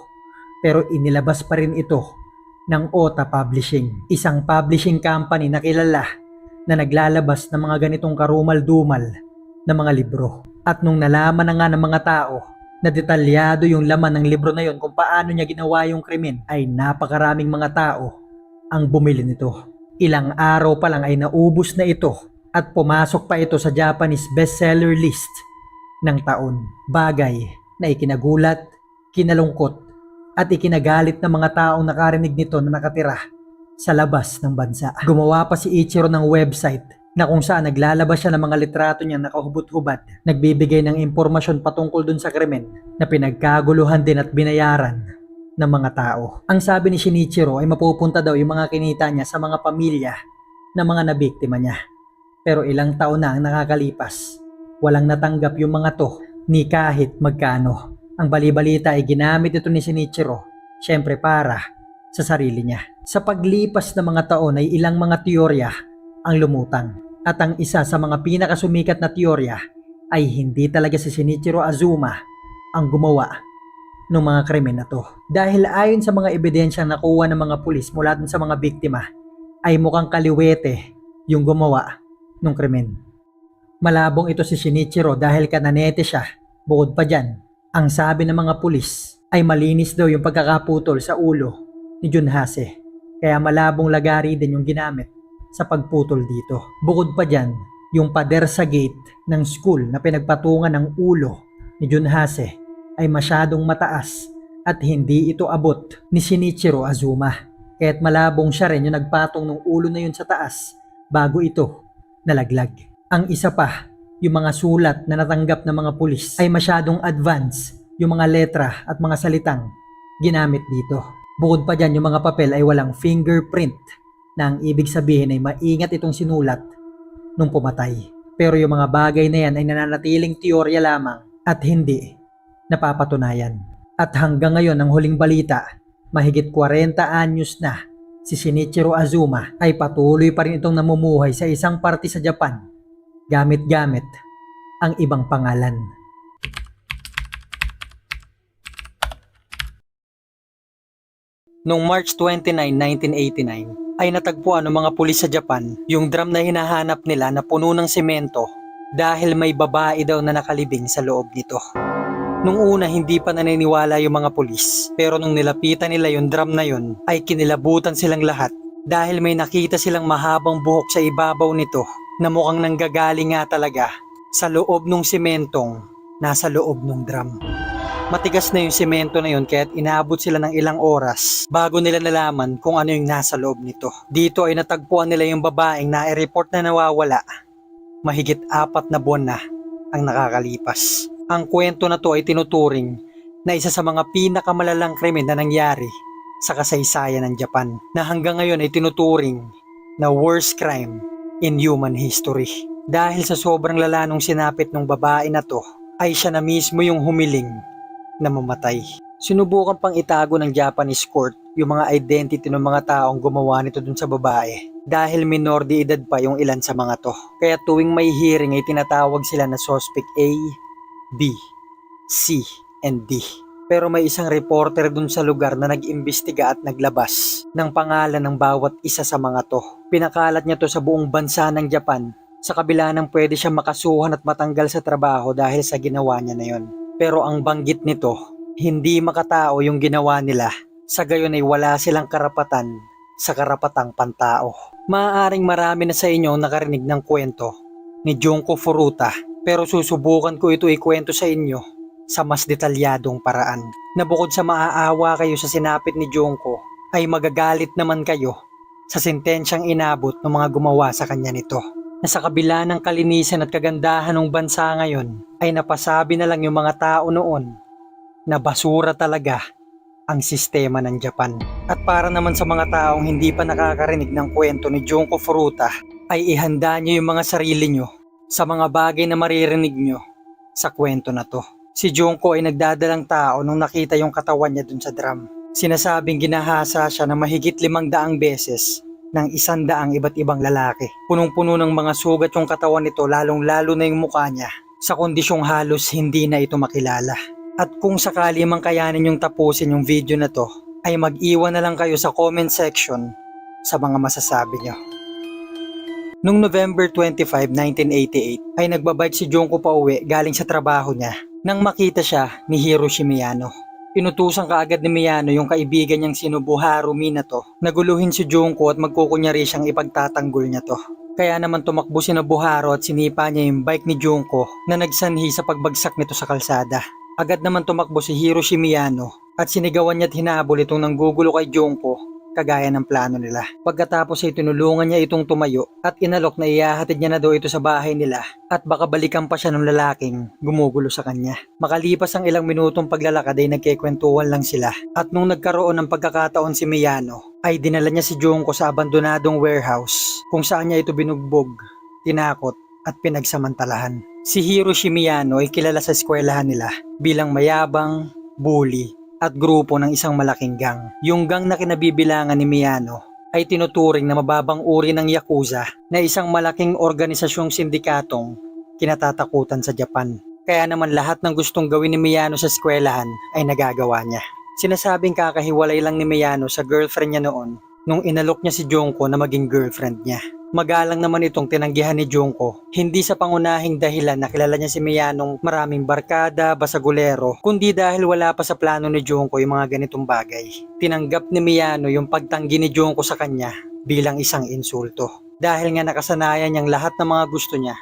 pero inilabas pa rin ito ng Ota Publishing, isang publishing company na kilala na naglalabas ng mga ganitong karumal-dumal na mga libro. At nung nalaman na nga ng mga tao na detalyado yung laman ng libro na yon kung paano niya ginawa yung krimen, ay napakaraming mga tao ang bumili nito. Ilang araw pa lang ay naubos na ito at pumasok pa ito sa Japanese bestseller list ng taon. Bagay na ikinagulat, kinalungkot at ikinagalit ng mga taong nakarinig nito na nakatira sa labas ng bansa. Gumawa pa si Ichiro ng website na kung saan naglalabas siya ng mga litrato niya nakahubad-hubad, nagbibigay ng impormasyon patungkol dun sa krimen na pinagkaguluhan din at binayaran ng mga tao. Ang sabi ni Shinichiro ay mapupunta daw yung mga kinita niya sa mga pamilya ng mga nabiktima niya. Pero ilang taon na ang nakakalipas, walang natanggap yung mga to ni kahit magkano. Ang bali-balita ay ginamit ito ni Shinichiro, syempre para sa sarili niya. Sa paglipas ng mga taon ay ilang mga teorya ang lumutang. At ang isa sa mga pinakasumikat na teorya ay hindi talaga si Shinichiro Azuma ang gumawa ng mga krimen na to. Dahil ayon sa mga ebidensyang nakuha ng mga pulis mula dun sa mga biktima, ay mukhang kaliwete yung gumawa ng krimen. Malabong ito si Shinichiro dahil kananete siya. Bukod pa dyan, ang sabi ng mga pulis ay malinis daw yung pagkakaputol sa ulo ni Junhase. Kaya malabong lagari din yung ginamit sa pagputol dito. Bukod pa dyan, yung pader sa gate ng school na pinagpatungan ng ulo ni Junhase ay masyadong mataas at hindi ito abot ni Shinichiro Azuma. Kaya't malabong siya rin yung nagpatong ng ulo na yun sa taas bago ito nalaglag. Ang isa pa, yung mga sulat na natanggap ng mga pulis ay masyadong advance yung mga letra at mga salitang ginamit dito. Bukod pa dyan, yung mga papel ay walang fingerprint na ang ibig sabihin ay maingat itong sinulat nung pumatay. Pero yung mga bagay na yan ay nananatiling teorya lamang at hindi napapatunayan. At hanggang ngayon ang huling balita, mahigit 40 anyos na si Shinichiro Azuma ay patuloy pa rin itong namumuhay sa isang parte sa Japan gamit-gamit ang ibang pangalan. Noong March 29, 1989, ay natagpuan ng mga pulis sa Japan yung drum na hinahanap nila na puno ng semento dahil may babae daw na nakalibing sa loob nito. Nung una hindi pa naniniwala yung mga pulis, pero nung nilapitan nila yung drum na yun ay kinilabutan silang lahat dahil may nakita silang mahabang buhok sa ibabaw nito na mukhang nanggagaling nga talaga sa loob ng sementong nasa loob ng drum. Matigas na yung semento na yun kaya't inaabot sila ng ilang oras bago nila nalaman kung ano yung nasa loob nito. Dito ay natagpuan nila yung babaeng na-report na nawawala. Mahigit 4 na buwan na ang nakakalipas. Ang kwento na to ay tinuturing na isa sa mga pinakamalalang krimen na nangyari sa kasaysayan ng Japan na hanggang ngayon ay tinuturing na worst crime in human history. Dahil sa sobrang lala nung sinapit ng babae na to ay siya na mismo yung humiling na mamatay. Sinubukan pang itago ng Japanese court yung mga identity ng mga taong gumawa nito dun sa babae dahil minor de edad pa yung ilan sa mga to. Kaya tuwing may hearing ay tinatawag sila na suspect A, B, C, and D. Pero may isang reporter dun sa lugar na nag-imbestiga at naglabas ng pangalan ng bawat isa sa mga to. Pinakalat niya to sa buong bansa ng Japan sa kabila ng pwede siya makasuhan at matanggal sa trabaho dahil sa ginawa niya na yon. Pero ang banggit nito, hindi makatao yung ginawa nila. Sa gayon ay wala silang karapatan sa karapatang pantao. Maaaring marami na sa inyo nakarinig ng kwento ni Junko Furuta, pero susubukan ko ito ikwento sa inyo sa mas detalyadong paraan. Na bukod sa maaawa kayo sa sinapit ni Junko, ay magagalit naman kayo sa sentensyang inabot ng mga gumawa sa kanya nito. Na sa kabila ng kalinisan at kagandahan ng bansa ngayon, ay napasabi na lang yung mga tao noon na basura talaga ang sistema ng Japan. At para naman sa mga taong hindi pa nakakarinig ng kwento ni Junko Furuta, ay ihanda nyo yung mga sarili nyo sa mga bagay na maririnig nyo sa kwento na to. Si Junko ay nagdadalang tao nung nakita yung katawan niya dun sa drum. Sinasabing ginahasa siya na mahigit 500 beses ng 100 iba't ibang lalaki. Punong-puno ng mga sugat yung katawan nito, lalong-lalo na yung mukha niya, sa kondisyong halos hindi na ito makilala. At kung sakali mang kayanin yung tapusin yung video na to, ay mag-iwan na lang kayo sa comment section sa mga masasabi nyo. Noong November 25, 1988, ay nagbabike si Junko pauwi galing sa trabaho niya nang makita siya ni Hiroshi Miyano. Inutusan kaagad ni Miyano yung kaibigan niyang si Nobuharu Minato na guluhin si Junko at magkukunyari siyang ipagtatanggol niya to. Kaya naman tumakbo si Nobuharu at sinipa niya yung bike ni Junko na nagsanhi sa pagbagsak nito sa kalsada. Agad naman tumakbo si Hiroshi Miyano at sinigawan niya at hinabol itong nanggugulo kay Junko kagaya ng plano nila. Pagkatapos ay tinulungan niya itong tumayo at inalok na ihahatid niya na daw ito sa bahay nila at baka balikan pa siya ng lalaking gumugulo sa kanya. Makalipas ang ilang minutong paglalakad ay nagkikwentuhan lang sila at nung nagkaroon ng pagkakataon si Miyano ay dinala niya si Junko sa abandonadong warehouse kung saan niya ito binugbog, tinakot at pinagsamantalahan. Si Hiroshi Miyano ay kilala sa eskwelahan nila bilang mayabang, bully at grupo ng isang malaking gang. Yung gang na kinabibilangan ni Miyano ay tinuturing na mababang uri ng Yakuza na isang malaking organisasyong sindikatong kinatatakutan sa Japan. Kaya naman lahat ng gustong gawin ni Miyano sa eskwelahan ay nagagawa niya. Sinasabing kakahiwalay lang ni Miyano sa girlfriend niya noon nung inalok niya si Junko na maging girlfriend niya. Magalang naman itong tinanggihan ni Junko, hindi sa pangunahing dahilan na kilala niya si Miyanong maraming barkada, basagulero, kundi dahil wala pa sa plano ni Junko yung mga ganitong bagay. Tinanggap ni Miyano yung pagtanggi ni Junko sa kanya bilang isang insulto. Dahil nga nakasanayan niyang lahat ng mga gusto niya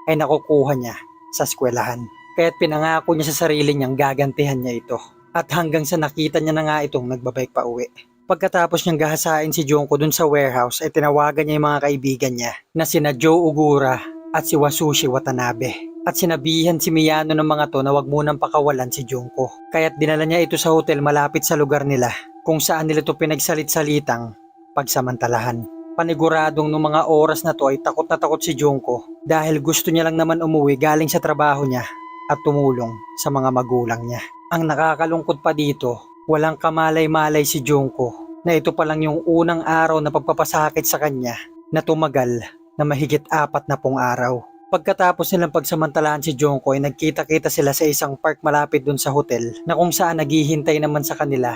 ay nakukuha niya sa eskwelahan. Kaya't pinangako niya sa sarili niyang gagantihan niya ito. At hanggang sa nakita niya na nga itong nagbabike pa uwi. Pagkatapos niyang gahasain si Junko dun sa warehouse ay tinawagan niya yung mga kaibigan niya na sina Joe Ogura at si Wasushi Watanabe. At sinabihan si Miyano ng mga to na wag munang pakawalan si Junko. Kaya't dinala niya ito sa hotel malapit sa lugar nila kung saan nila ito pinagsalit-salitang pagsamantalahan. Paniguradong nung mga oras na to ay takot na takot si Junko dahil gusto niya lang naman umuwi galing sa trabaho niya at tumulong sa mga magulang niya. Ang nakakalungkot pa dito, walang kamalay-malay si Junko na ito pa lang yung unang araw na pagpapasakit sa kanya na tumagal na mahigit 40 araw. Pagkatapos nilang pagsamantalahan si Junko ay nagkita-kita sila sa isang park malapit dun sa hotel na kung saan naghihintay naman sa kanila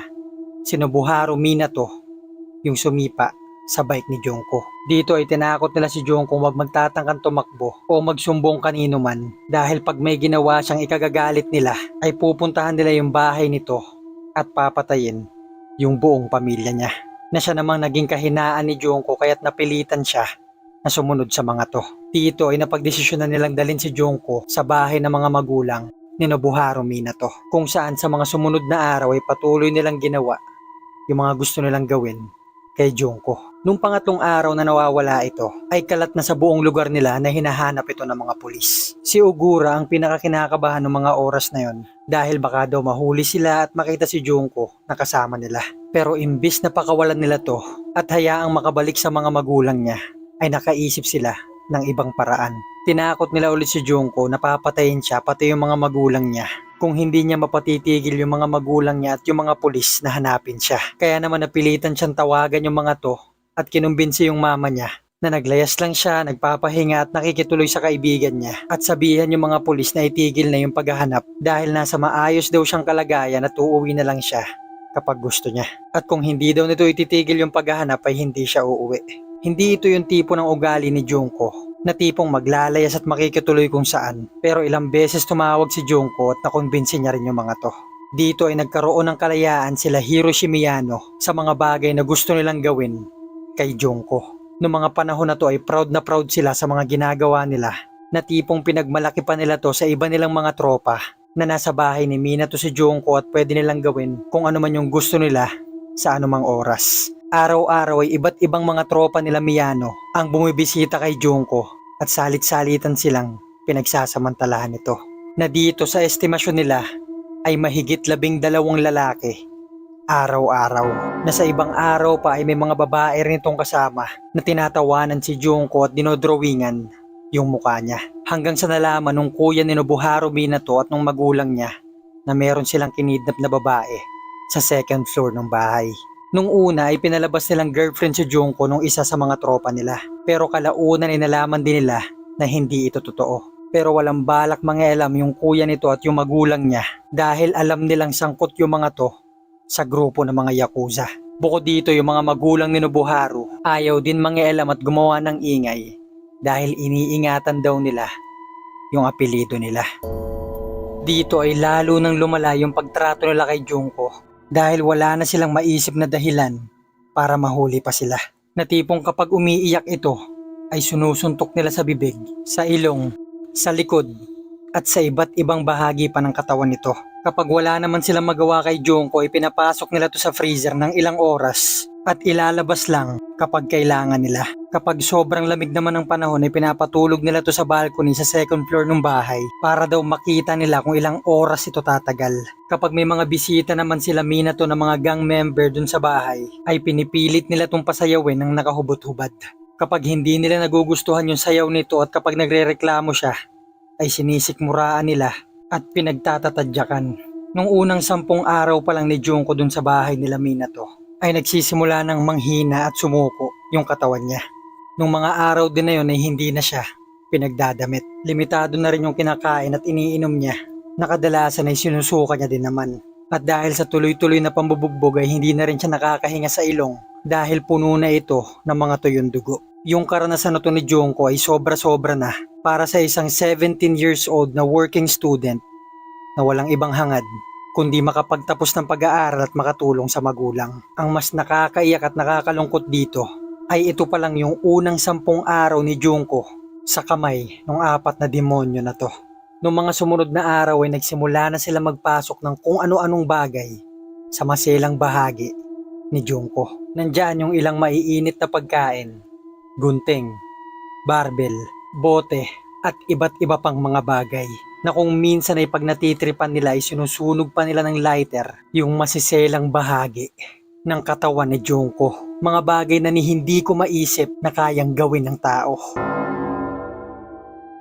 si Nobuharu Minato, yung sumipa sa bike ni Junko. Dito ay tinakot nila si Junko wag magtatangkang tumakbo o magsumbong kanino man dahil pag may ginawa siyang ikagagalit nila ay pupuntahan nila yung bahay nito at papatayin yung buong pamilya niya. Na siya namang naging kahinaan ni Junko kaya't napilitan siya na sumunod sa mga to. Dito ay napagdesisyonan nilang dalhin si Junko sa bahay ng mga magulang ni Nobuharu Minato, kung saan sa mga sumunod na araw ay patuloy nilang ginawa yung mga gusto nilang gawin kay Junko. Nung pangatlong araw na nawawala ito, ay kalat na sa buong lugar nila na hinahanap ito ng mga pulis. Si Ogura ang pinakakinakabahan ng mga oras na yon dahil baka daw mahuli sila at makita si Junko na kasama nila. Pero imbis na pakawalan nila to at hayaang makabalik sa mga magulang niya, ay nakaisip sila ng ibang paraan. Tinakot nila ulit si Junko na papatayin siya pati yung mga magulang niya kung hindi niya mapatitigil yung mga magulang niya at yung mga pulis na hanapin siya. Kaya naman napilitan siyang tawagan yung mga to at kinumbinsi yung mama niya na naglayas lang siya, nagpapahinga at nakikituloy sa kaibigan niya at sabihan yung mga pulis na itigil na yung paghahanap dahil nasa maayos daw siyang kalagayan at uuwi na lang siya kapag gusto niya. At kung hindi daw nito ititigil yung paghahanap ay hindi siya uuwi. Hindi ito yung tipo ng ugali ni Junko na tipong maglalayas at makikituloy kung saan. Pero ilang beses tumawag si Junko at nakumbinsi niya rin yung mga to. Dito ay nagkaroon ng kalayaan sila Hiroshi Miyano sa mga bagay na gusto nilang gawin kay Junko. Noong mga panahon na to ay proud na proud sila sa mga ginagawa nila na tipong pinagmalaki pa nila to sa iba nilang mga tropa na nasa bahay ni Minato si Junko at pwede nilang gawin kung ano man yung gusto nila sa anumang oras. Araw-araw ay iba't ibang mga tropa nila Miyano ang bumibisita kay Junko at salit-salitan silang pinagsasamantalahan nito. Na dito sa estimasyon nila ay mahigit 12 lalaki araw-araw. Na sa ibang araw pa ay may mga babae rin itong kasama na tinatawanan si Junko at dinodrawingan yung mukha niya. Hanggang sa nalaman nung kuya ni Nobuharu Minato at nung magulang niya na meron silang kinidnap na babae sa second floor ng bahay. Nung una ay pinalabas nilang girlfriend si Junko nung isa sa mga tropa nila. Pero kalaunan ay nalaman din nila na hindi ito totoo. Pero walang balak mangialam yung kuya nito at yung magulang niya dahil alam nilang sangkot yung mga to sa grupo ng mga Yakuza. Bukod dito yung mga magulang ni Nobuharu ayaw din mangialam at gumawa ng ingay dahil iniingatan daw nila yung apelido nila. Dito ay lalo nang lumala yung pagtrato nila kay Junko dahil wala na silang maisip na dahilan para mahuli pa sila. Na tipong kapag umiiyak ito ay sinusuntok nila sa bibig, sa ilong, sa likod at sa iba't ibang bahagi pa ng katawan nito. Kapag wala naman silang magawa kay Junko ay pinapasok nila to sa freezer ng ilang oras at ilalabas lang kapag kailangan nila. Kapag sobrang lamig naman ng panahon ay pinapatulog nila to sa balcony sa second floor ng bahay para daw makita nila kung ilang oras ito tatagal. Kapag may mga bisita naman sila Minato na mga gang member dun sa bahay ay pinipilit nila tong pasayawin ng nakahubad-hubad. Kapag hindi nila nagugustuhan yung sayaw nito at kapag nagrereklamo siya ay sinisikmuraan nila at pinagtatatadyakan. Nung unang 10 araw pa lang ni Junko dun sa bahay nila Minato ay nagsisimula ng manghina at sumuko yung katawan niya. Nung mga araw din na yun ay hindi na siya pinagdadamit. Limitado na rin yung kinakain at iniinom niya na kadalasan ay sinusuka niya din naman. At dahil sa tuloy-tuloy na pambubugbog ay hindi na rin siya nakakahinga sa ilong dahil puno na ito ng mga tuyong dugo. Yung karanasan na to ni Junko ay sobra-sobra na para sa isang 17 years old na working student na walang ibang hangad kundi makapagtapos ng pag-aaral at makatulong sa magulang. Ang mas nakakaiyak at nakakalungkot dito ay ito pa lang yung unang 10 araw ni Junko sa kamay ng 4 na demonyo na to. Noong mga sumunod na araw ay nagsimula na sila magpasok ng kung ano-anong bagay sa maselang bahagi ni Junko. Nandyan yung ilang maiinit na pagkain, gunting, barbel, bote at iba't iba pang mga bagay na kung minsan ay pag natitripan nila ay sinusunog pa nila ng lighter yung masiselang bahagi ng katawan ni Junko. Mga bagay na hindi ko maisip na kayang gawin ng tao.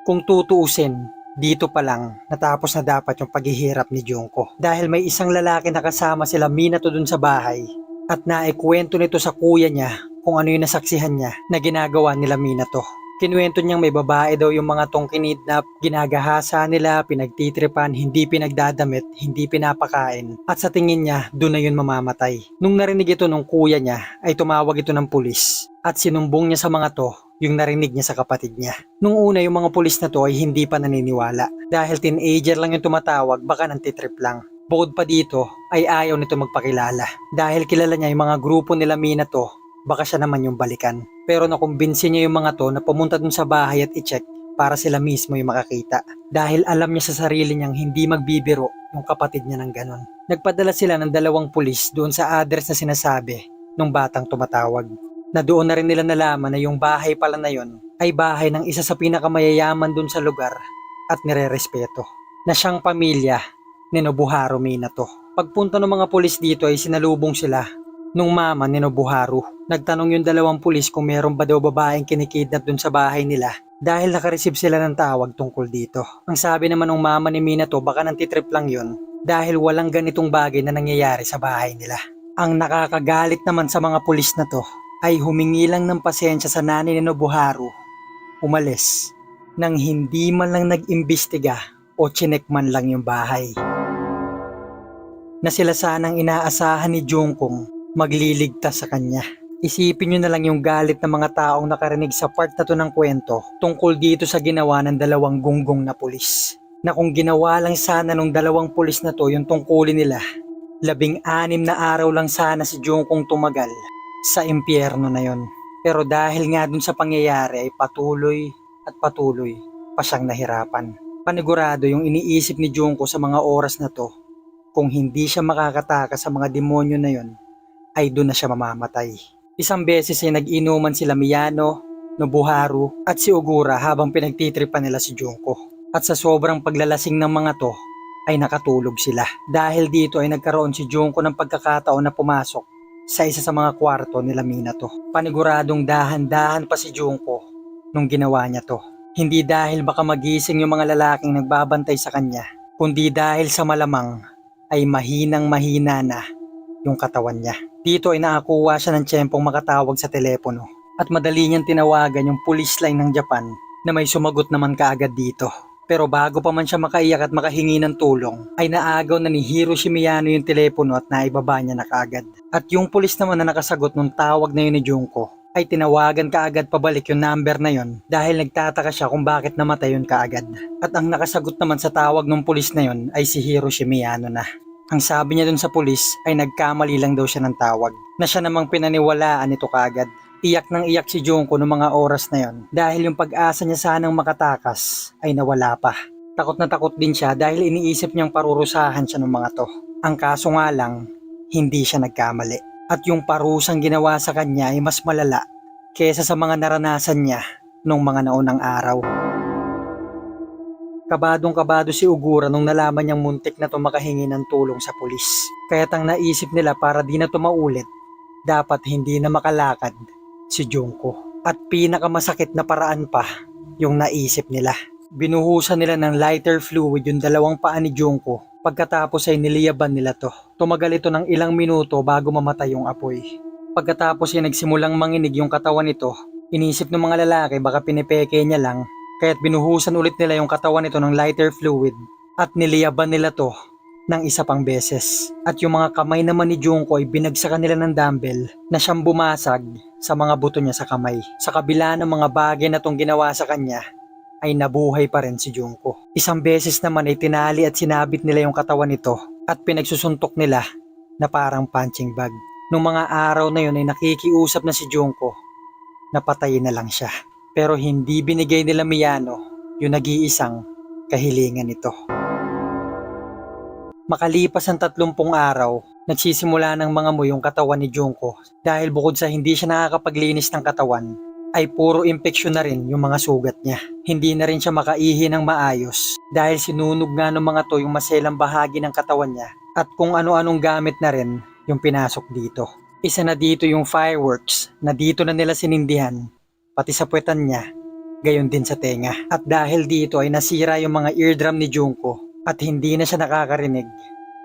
Kung tutuusin, dito pa lang natapos na dapat yung paghihirap ni Junko. Dahil may isang lalaki na kasama sila Minato dun sa bahay at naikwento nito sa kuya niya kung ano yung nasaksihan niya na ginagawa nila Minato. Kinuwento niyang may babae daw yung mga tong kinidnap, ginagahasa nila, pinagtitripan, hindi pinagdadamit, hindi pinapakain. At sa tingin niya, doon na yun mamamatay. Nung narinig ito nung kuya niya, ay tumawag ito ng pulis. At sinumbong niya sa mga to, yung narinig niya sa kapatid niya. Nung una yung mga pulis na to ay hindi pa naniniwala. Dahil teenager lang yung tumatawag, baka nantitrip lang. Bukod pa dito, ay ayaw nito magpakilala. Dahil kilala niya yung mga grupo nila Minato, baka siya naman yung balikan. Pero nakumbinsi niya yung mga to na pumunta dun sa bahay at i-check para sila mismo yung makakita. Dahil alam niya sa sarili niyang hindi magbibiro yung kapatid niya ng ganon. Nagpadala sila ng 2 pulis doon sa address na sinasabi nung batang tumatawag. Na doon na rin nila nalaman na yung bahay pala na yon ay bahay ng isa sa pinakamayayaman dun sa lugar at nire-respeto. Na siyang pamilya ni Nobuharu Minato. Pagpunta ng mga pulis dito ay sinalubong sila nung mama ni Nobuharu. Nagtanong yung 2 pulis kung meron ba daw babaeng kinikidnap dun sa bahay nila dahil nakareceive sila ng tawag tungkol dito. Ang sabi naman ng mama ni Minato baka nantitrip lang yun dahil walang ganitong bagay na nangyayari sa bahay nila. Ang nakakagalit naman sa mga pulis na to ay humingi lang ng pasensya sa nanay ni Nobuharu. Umalis nang hindi man lang nag-imbestiga o chinek man lang yung bahay. Na sila sanang inaasahan ni Jungkong magliligtas sa kanya. Isipin nyo na lang yung galit ng mga taong nakarinig sa part na to ng kwento tungkol dito sa ginawa ng 2 gunggong na pulis. Na kung ginawa lang sana ng 2 pulis na to yung tungkulin nila, 16 na araw lang sana si Jungkong tumagal sa impyerno na yon. Pero dahil nga dun sa pangyayari ay patuloy at patuloy pa siyang nahirapan. Panigurado yung iniisip ni Jungko sa mga oras na to, kung hindi siya makakatakas sa mga demonyo na yon, ay doon na siya mamamatay. Isang beses ay nag-inuman sila Miyano, Nobuharu at si Ogura habang pinagtitripan nila si Junko. At sa sobrang paglalasing ng mga to ay nakatulog sila. Dahil dito ay nagkaroon si Junko ng pagkakataon na pumasok sa isa sa mga kwarto nila Minato. Paniguradong dahan-dahan pa si Junko nung ginawa niya to. Hindi dahil baka magising yung mga lalaking nagbabantay sa kanya, kundi dahil sa malamang ay mahinang-mahina na yung katawan niya. Dito ay nakakuha siya ng tiyempong makatawag sa telepono at madali niyang tinawagan yung police line ng Japan na may sumagot naman kaagad dito. Pero bago pa man siya makaiyak at makahingi ng tulong, ay naagaw na ni Hiroshi Miyano yung telepono at naibaba niya na kaagad. At yung pulis naman na nakasagot nung tawag na yun ni Junko ay tinawagan kaagad pabalik yung number na yun dahil nagtataka siya kung bakit namatay yun kaagad. At ang nakasagot naman sa tawag ng pulis na yun ay si Hiroshi Miyano na. Ang sabi niya dun sa pulis ay nagkamali lang daw siya ng tawag na siya namang pinaniwalaan ito kaagad. Iyak nang iyak si Junko noong mga oras na yon dahil yung pag-asa niya sanang makatakas ay nawala pa. Takot na takot din siya dahil iniisip niyang parurusahan siya ng mga to. Ang kaso nga lang, hindi siya nagkamali. At yung parusang ginawa sa kanya ay mas malala kesa sa mga naranasan niya noong mga naunang araw. Kabadong-kabado si Ogura nung nalaman niyang muntik na to makahingi ng tulong sa pulis. Kaya't ang naisip nila para di na to maulit, dapat hindi na makalakad si Junko. At pinakamasakit na paraan pa yung naisip nila. Binuhusan nila ng lighter fluid yung 2 paa ni Junko. Pagkatapos ay niliyaban nila to. Tumagal ito ng ilang minuto bago mamatay yung apoy. Pagkatapos ay nagsimulang manginig yung katawan nito. Inisip ng mga lalaki baka pinipeke niya lang. Kaya't binuhusan ulit nila yung katawan nito ng lighter fluid at niliyaban nila to ng isa pang beses. At yung mga kamay naman ni Junko ay binagsakan nila ng dumbbell na siyang bumasag sa mga buto niya sa kamay. Sa kabila ng mga bagay na tong ginawa sa kanya, ay nabuhay pa rin si Junko. Isang beses naman ay tinali at sinabit nila yung katawan nito at pinagsusuntok nila na parang punching bag. Nung mga araw na yun ay nakikiusap na si Junko na patayin na lang siya. Pero hindi binigay nila Miyano yung nag-iisang kahilingan nito. Makalipas ang 30 araw, nagsisimula ng mga yung katawan ni Junko dahil bukod sa hindi siya nakakapaglinis ng katawan, ay puro impeksyon na rin yung mga sugat niya. Hindi na rin siya makaihi ng maayos dahil sinunog nga ng mga to yung maselang bahagi ng katawan niya at kung ano-anong gamit na rin yung pinasok dito. Isa na dito yung fireworks na dito na nila sinindihan, pati sa puwetan niya, gayon din sa tenga. At dahil dito ay nasira yung mga eardrum ni Junko at hindi na siya nakakarinig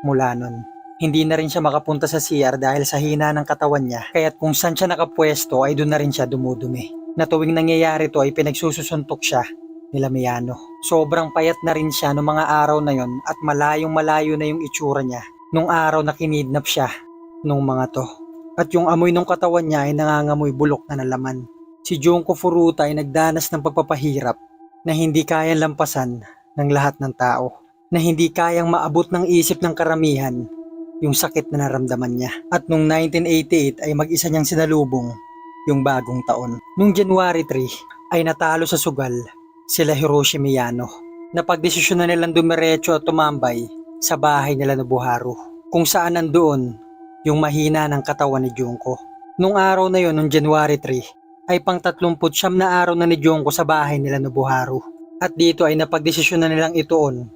mula nun. Hindi na rin siya makapunta sa CR dahil sa hina ng katawan niya, kaya't kung saan siya nakapwesto ay doon na rin siya dumudumi. Na tuwing nangyayari to ay pinagsususuntok siya nila Miyano. Sobrang payat na rin siya noong mga araw na yon at malayong malayo na yung itsura niya nung araw na kinidnap siya nung mga to. At yung amoy ng katawan niya ay nangangamoy bulok na nalaman. Si Junko Furuta ay nagdanas ng pagpapahirap na hindi kayang lampasan ng lahat ng tao. Na hindi kayang maabot ng isip ng karamihan yung sakit na naramdaman niya. At noong 1988 ay mag-isa niyang sinalubong yung bagong taon. Nung January 3 ay natalo sa sugal sila Hiroshi Miyano. Napagdesisyon na nilang dumiretso at tumambay sa bahay nila Nobuharu, kung saan nandoon yung mahina ng katawan ni Junko. Nung araw na yon, nung January 3, ay pang 39 na araw na ni Junko sa bahay nila Nobuharu. At dito ay napagdesisyon na nilang ituon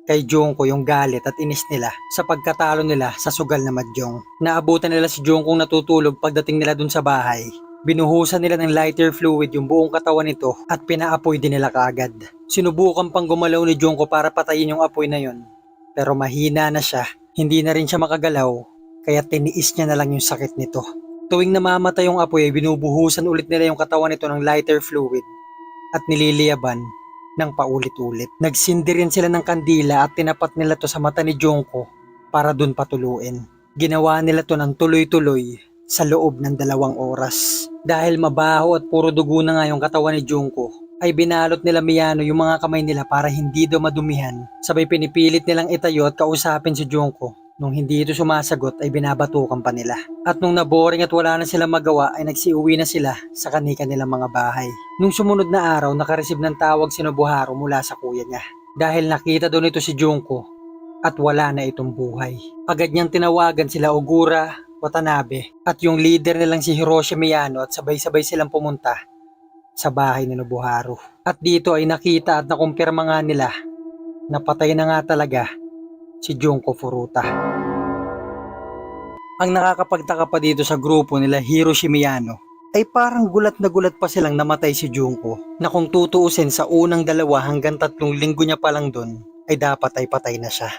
kay Junko yung galit at inis nila sa pagkatalo nila sa sugal na Mahjong. Naabutan nila si Junko natutulog pagdating nila dun sa bahay. Binuhusan nila ng lighter fluid yung buong katawan nito at pinaapoy din nila kaagad. Sinubukan pang gumalaw ni Junko para patayin yung apoy na yon, pero mahina na siya, hindi na rin siya makagalaw, kaya tiniis niya na lang yung sakit nito. Tuwing namamatay yung apoy ay binubuhusan ulit nila yung katawan nito ng lighter fluid at nililiyaban ng paulit-ulit. Nagsindi rin sila ng kandila at tinapat nila to sa mata ni Junko para dun patuluin. Ginawa nila to ng tuloy-tuloy sa loob ng 2 oras. Dahil mabaho at puro dugo na nga yung katawan ni Junko, ay binalot nila Miyano yung mga kamay nila para hindi daw madumihan. Sabay pinipilit nilang itayo at kausapin si Junko. Nung hindi ito sumasagot ay binabatukan pa nila. At nung naboring at wala na silang magawa ay nagsiuwi na sila sa kanilang mga bahay. Nung sumunod na araw nakareceive ng tawag si Nobuharu mula sa kuya niya. Dahil nakita doon ito si Junko at wala na itong buhay. Agad niyang tinawagan sila Ogura, Watanabe at yung leader nilang si Hiroshi Miyano at sabay-sabay silang pumunta sa bahay ni Nobuharu. At dito ay nakita at nakumpirma nga nila na patay na nga talaga si Junko Furuta. Ang nakakapagtaka pa dito sa grupo nila Hiroshi Miyano ay parang gulat na gulat pa silang namatay si Junko, na kung tutuusin sa unang 2 hanggang 3 linggo niya pa lang doon ay dapat ay patay na siya.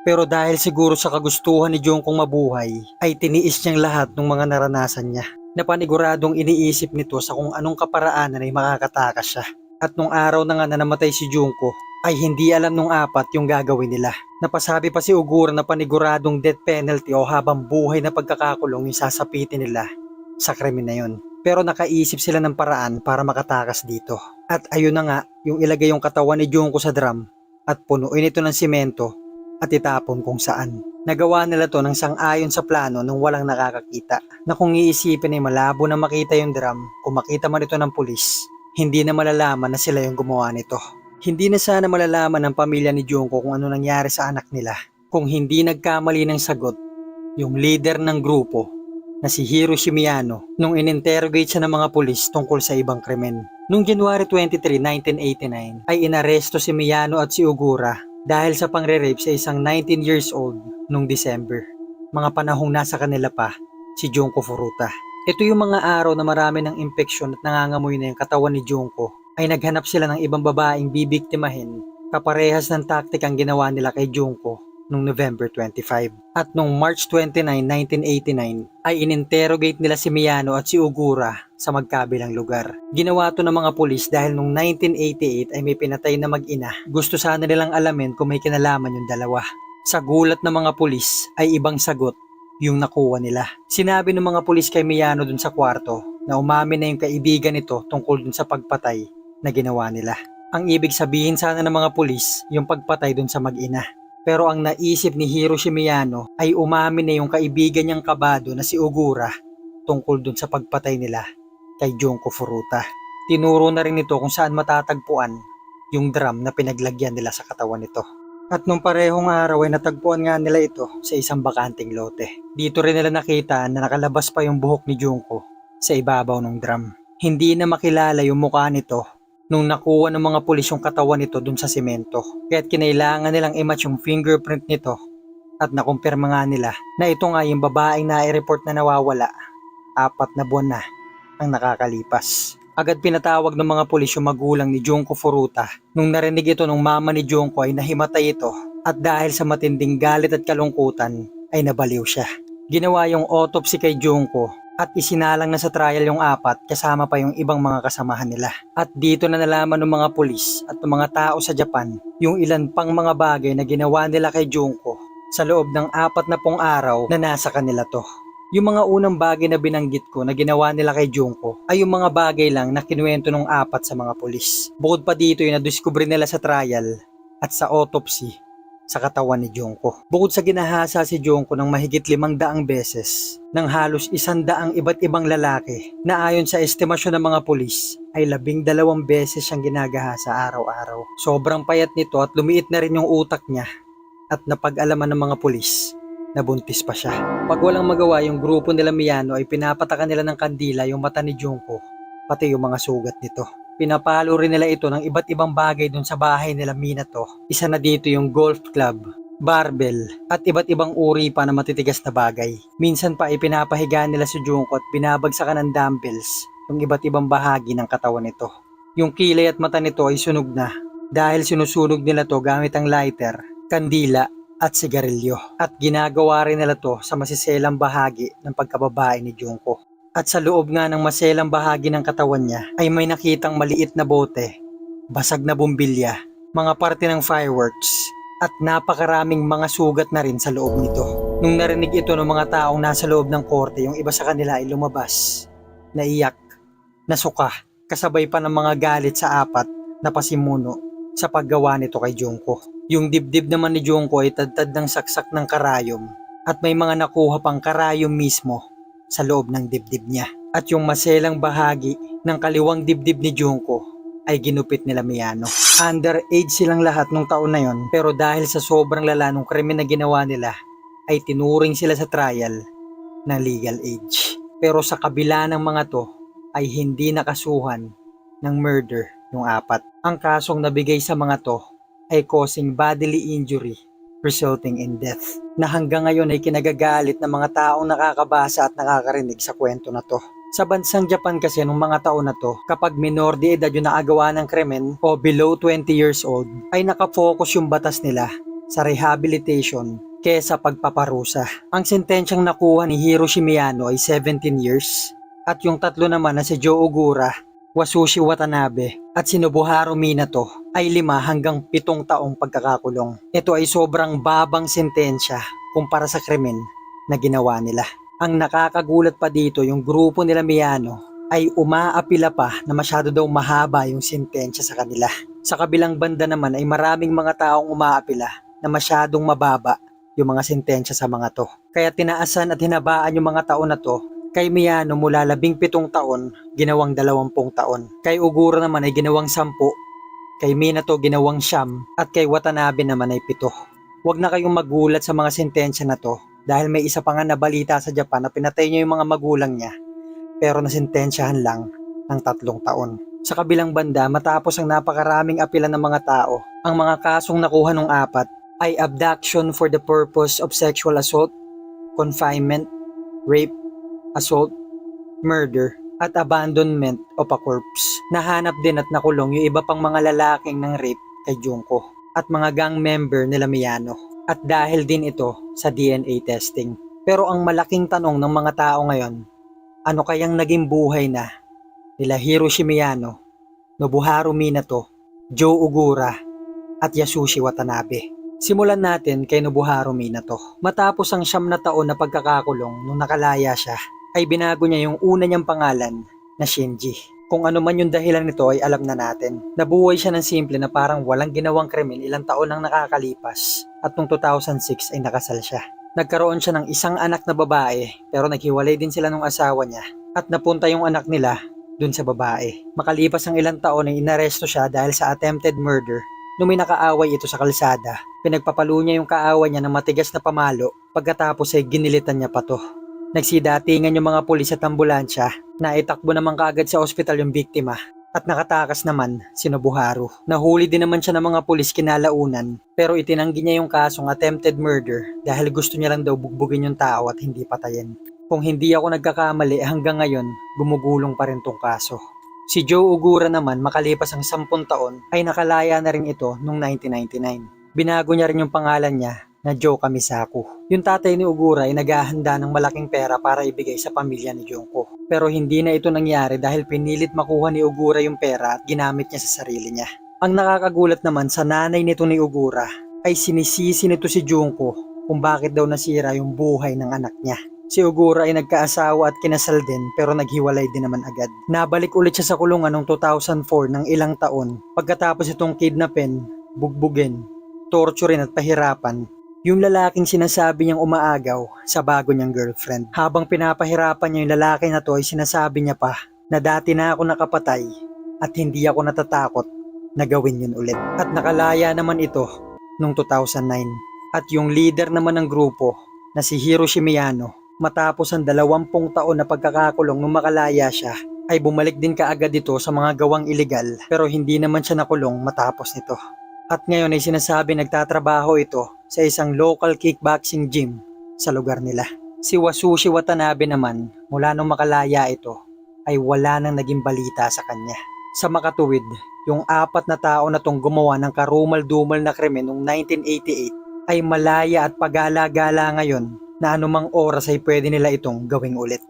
Pero dahil siguro sa kagustuhan ni Junkong mabuhay ay tiniis niyang lahat ng mga naranasan niya, na paniguradong iniisip nito sa kung anong kaparaanan ay makakatakas siya. At nung araw na nga na namatay si Junko ay hindi alam nung 4 yung gagawin nila. Napasabi pa si Ogura na paniguradong death penalty o habang buhay na pagkakakulong yung sasapitin nila sa krimen na yun. Pero nakaisip sila ng paraan para makatakas dito. At ayun na nga, yung ilagay yung katawan ni Junko sa drum at punuin ito ng simento at itapon kung saan. Nagawa nila to ng sang-ayon sa plano nung walang nakakakita. Na kung iisipin ay malabo na makita yung drum, kung makita man ito ng pulis, hindi na malalaman na sila yung gumawa nito. Hindi na sana malalaman ng pamilya ni Junko kung ano nangyari sa anak nila kung hindi nagkamali ng sagot yung leader ng grupo na si Hiroshi Miyano nung ininterrogate siya ng mga pulis tungkol sa ibang krimen. Nung January 23, 1989 ay inaresto si Miyano at si Ogura dahil sa pangre-rape sa isang 19 years old nung December. Mga panahong nasa kanila pa si Junko Furuta. Ito yung mga araw na marami ng impeksyon at nangangamoy na yung katawan ni Junko, ay naghanap sila ng ibang babaeng bibiktimahin, kaparehas ng taktikang ginawa nila kay Junko noong November 25. At noong March 29, 1989 ay ininterrogate nila si Miyano at si Ogura sa magkabilang lugar. Ginawa to ng mga pulis dahil noong 1988 ay may pinatay na mag-ina. Gusto sana nilang alamin kung may kinalaman yung dalawa. Sa gulat ng mga pulis ay ibang sagot yung nakuha nila. Sinabi ng mga pulis kay Miyano dun sa kwarto na umamin na yung kaibigan nito tungkol dun sa pagpatay na ginawa nila. Ang ibig sabihin sana ng mga pulis yung pagpatay dun sa mag-ina. Pero ang naisip ni Hiroshi Miyano ay umamin na yung kaibigan niyang kabado na si Ogura tungkol dun sa pagpatay nila kay Junko Furuta. Tinuro na rin ito kung saan matatagpuan yung drum na pinaglagyan nila sa katawan nito. At nung parehong araw ay natagpuan nga nila ito sa isang bakanting lote. Dito rin nila nakita na nakalabas pa yung buhok ni Junko sa ibabaw ng drum. Hindi na makilala yung mukha nito nung nakuha ng mga pulis yung katawan nito dun sa simento. Kaya't kinailangan nilang i-match yung fingerprint nito at nakumpirma nga nila na ito nga yung babaeng na-report na nawawala 4 na buwan na ang nakakalipas. Agad pinatawag ng mga pulis yung magulang ni Junko Furuta. Nung narinig ito ng mama ni Junko ay nahimatay ito at dahil sa matinding galit at kalungkutan ay nabaliw siya. Ginawa yung autopsy kay Junko at isinalang na sa trial yung 4 kasama pa yung ibang mga kasamahan nila. At dito na nalaman ng mga pulis at ng mga tao sa Japan yung ilan pang mga bagay na ginawa nila kay Junko sa loob ng 40 araw na nasa kanila to. Yung mga unang bagay na binanggit ko na ginawa nila kay Junko ay yung mga bagay lang na kinuwento ng 4 sa mga pulis. Bukod pa dito yung nadiskubre nila sa trial at sa autopsy sa katawan ni Junko. Bukod sa ginahasa si Junko ng mahigit 500 beses ng halos 100 iba't ibang lalaki na ayon sa estimasyon ng mga pulis ay 12 beses siyang ginagahasa araw-araw. Sobrang payat nito at lumiit na rin yung utak niya at napag-alaman ng mga pulis na buntis pa siya. Pag walang magawa yung grupo nila Miyano ay pinapatakan nila ng kandila yung mata ni Junko pati yung mga sugat nito. Pinapalo rin nila ito ng iba't ibang bagay dun sa bahay nila Minato. Isa na dito yung golf club, barbell, at iba't ibang uri pa na matitigas na bagay. Minsan pa ipinapahiga nila si Junko at binabagsakan ng dumbbells yung iba't ibang bahagi ng katawan nito. Yung kilay at mata nito ay sunog na dahil sinusunog nila to gamit ang lighter, kandila, at sigarilyo. At ginagawa rin nila to sa masiselang bahagi ng pagkababae ni Junko. At sa loob nga ng maselang bahagi ng katawan niya ay may nakitang maliit na bote, basag na bumbilya, mga parte ng fireworks, at napakaraming mga sugat na rin sa loob nito. Nung narinig ito ng mga taong nasa loob ng korte, yung iba sa kanila ay lumabas, naiyak, nasuka, kasabay pa ng mga galit sa apat na pasimuno sa paggawa nito kay Junko. Yung dibdib naman ni Junko ay tadtad ng saksak ng karayom at may mga nakuha pang karayom mismo sa loob ng dibdib niya. At yung maselang bahagi ng kaliwang dibdib ni Junko ay ginupit nila Miyano. Underage silang lahat nung taon na yon, pero dahil sa sobrang lala nung krimen na ginawa nila ay tinuring sila sa trial ng legal age. Pero sa kabila ng mga to ay hindi nakasuhan ng murder yung apat. Ang kasong nabigay sa mga to ay causing bodily injury resulting in death, na hanggang ngayon ay kinagagalit ng mga taong nakakabasa at nakakarinig sa kwento na to. Sa bansang Japan kasi nung mga taon na to, kapag minor de edad yung nakagawa ng krimen o below 20 years old, ay nakafocus yung batas nila sa rehabilitation kesa pagpaparusa. Ang sentensyang nakuha ni Hiroshi Miyano ay 17 years at yung tatlo naman na si Joe Ogura, Wasushi Watanabe at si Nobuharu Minato ay 5 hanggang 7 taong pagkakakulong. Ito ay sobrang babang sentensya kumpara sa krimen na ginawa nila. Ang nakakagulat pa dito, yung grupo nila Miyano ay umaapila pa na masyado daw mahaba yung sentensya sa kanila. Sa kabilang banda naman ay maraming mga taong umaapila na masyadong mababa yung mga sentensya sa mga to. Kaya tinaasan at hinabaan yung mga taon na to. Kay Miyano mula 17 taon, ginawang 20 taon. Kay Ogura naman ay ginawang 10. Kay Minato ginawang 9. At kay Watanabe naman ay 7. Huwag na kayong magulat sa mga sentensya na to dahil may isa pa nga na balita sa Japan na pinatay niya yung mga magulang niya pero nasentensyahan lang ng 3 taon. Sa kabilang banda, matapos ang napakaraming apila ng mga tao, ang mga kasong nakuha ng apat ay abduction for the purpose of sexual assault, confinement, rape, assault, murder, at abandonment of a corpse. Nahanap din at nakulong yung iba pang mga lalaking ng rape kay Junko at mga gang member nila Miyano. At dahil din ito sa DNA testing. Pero ang malaking tanong ng mga tao ngayon, ano kayang naging buhay na nila Hiroshi Miyano, Nobuharu Minato, Joe Ogura, at Yasushi Watanabe? Simulan natin kay Nobuharu Minato. Matapos ang 9 na taon na pagkakakulong nung nakalaya siya, ay binago niya yung una niyang pangalan na Shinji. Kung ano man yung dahilan nito ay alam na natin. Nabuhay siya ng simple na parang walang ginawang krimen, ilang taon nang nakakalipas at noong 2006 ay nakasal siya. Nagkaroon siya ng isang anak na babae pero naghiwalay din sila ng asawa niya at napunta yung anak nila dun sa babae. Makalipas ang ilang taon ay inaresto siya dahil sa attempted murder. Nung may nakaaway ito sa kalsada, pinagpapalo niya yung kaaway niya ng matigas na pamalo pagkatapos ay ginilitan niya pa to. Nagsidatingan yung mga pulis at ambulansya na itakbo naman kaagad sa ospital yung biktima at nakatakas naman si Nobuharu. Nahuli din naman siya ng mga pulis kinalaunan pero itinanggi niya yung kasong attempted murder dahil gusto niya lang daw bugbugin yung tao at hindi patayin. Kung hindi ako nagkakamali hanggang ngayon gumugulong pa rin tong kaso. Si Joe Ogura naman makalipas ang 10 taon ay nakalaya na rin ito noong 1999. Binago niya rin yung pangalan niya na Joe Kamisaku. Yung tatay ni Ogura ay naghahanda ng malaking pera para ibigay sa pamilya ni Junko. Pero hindi na ito nangyari dahil pinilit makuha ni Ogura yung pera at ginamit niya sa sarili niya. Ang nakakagulat naman sa nanay nito ni Ogura ay sinisisi nito si Junko kung bakit daw nasira yung buhay ng anak niya. Si Ogura ay nagkaasawa at kinasal din pero naghiwalay din naman agad. Nabalik ulit siya sa kulungan noong 2004 ng ilang taon pagkatapos itong kidnapin, bugbugin, torturin at pahirapan yung lalaking sinasabi niyang umaagaw sa bago niyang girlfriend. Habang pinapahirapan niya yung lalaki na to ay sinasabi niya pa na dati na ako nakapatay at hindi ako natatakot na gawin yun ulit. At nakalaya naman ito noong 2009. At yung leader naman ng grupo na si Hiroshi Miyano, matapos ang 20 taon na pagkakakulong nung makalaya siya, ay bumalik din kaagad ito sa mga gawang iligal pero hindi naman siya nakulong matapos nito. At ngayon ay sinasabi nagtatrabaho ito sa isang local kickboxing gym sa lugar nila. Si Wasushi Watanabe naman, mula nung makalaya ito, ay wala nang naging balita sa kanya. Sa makatuwid, yung 4 na tao na tong gumawa ng karumal-dumal na krimen noong 1988 ay malaya at pagala-gala ngayon na anumang oras ay pwede nila itong gawing ulit.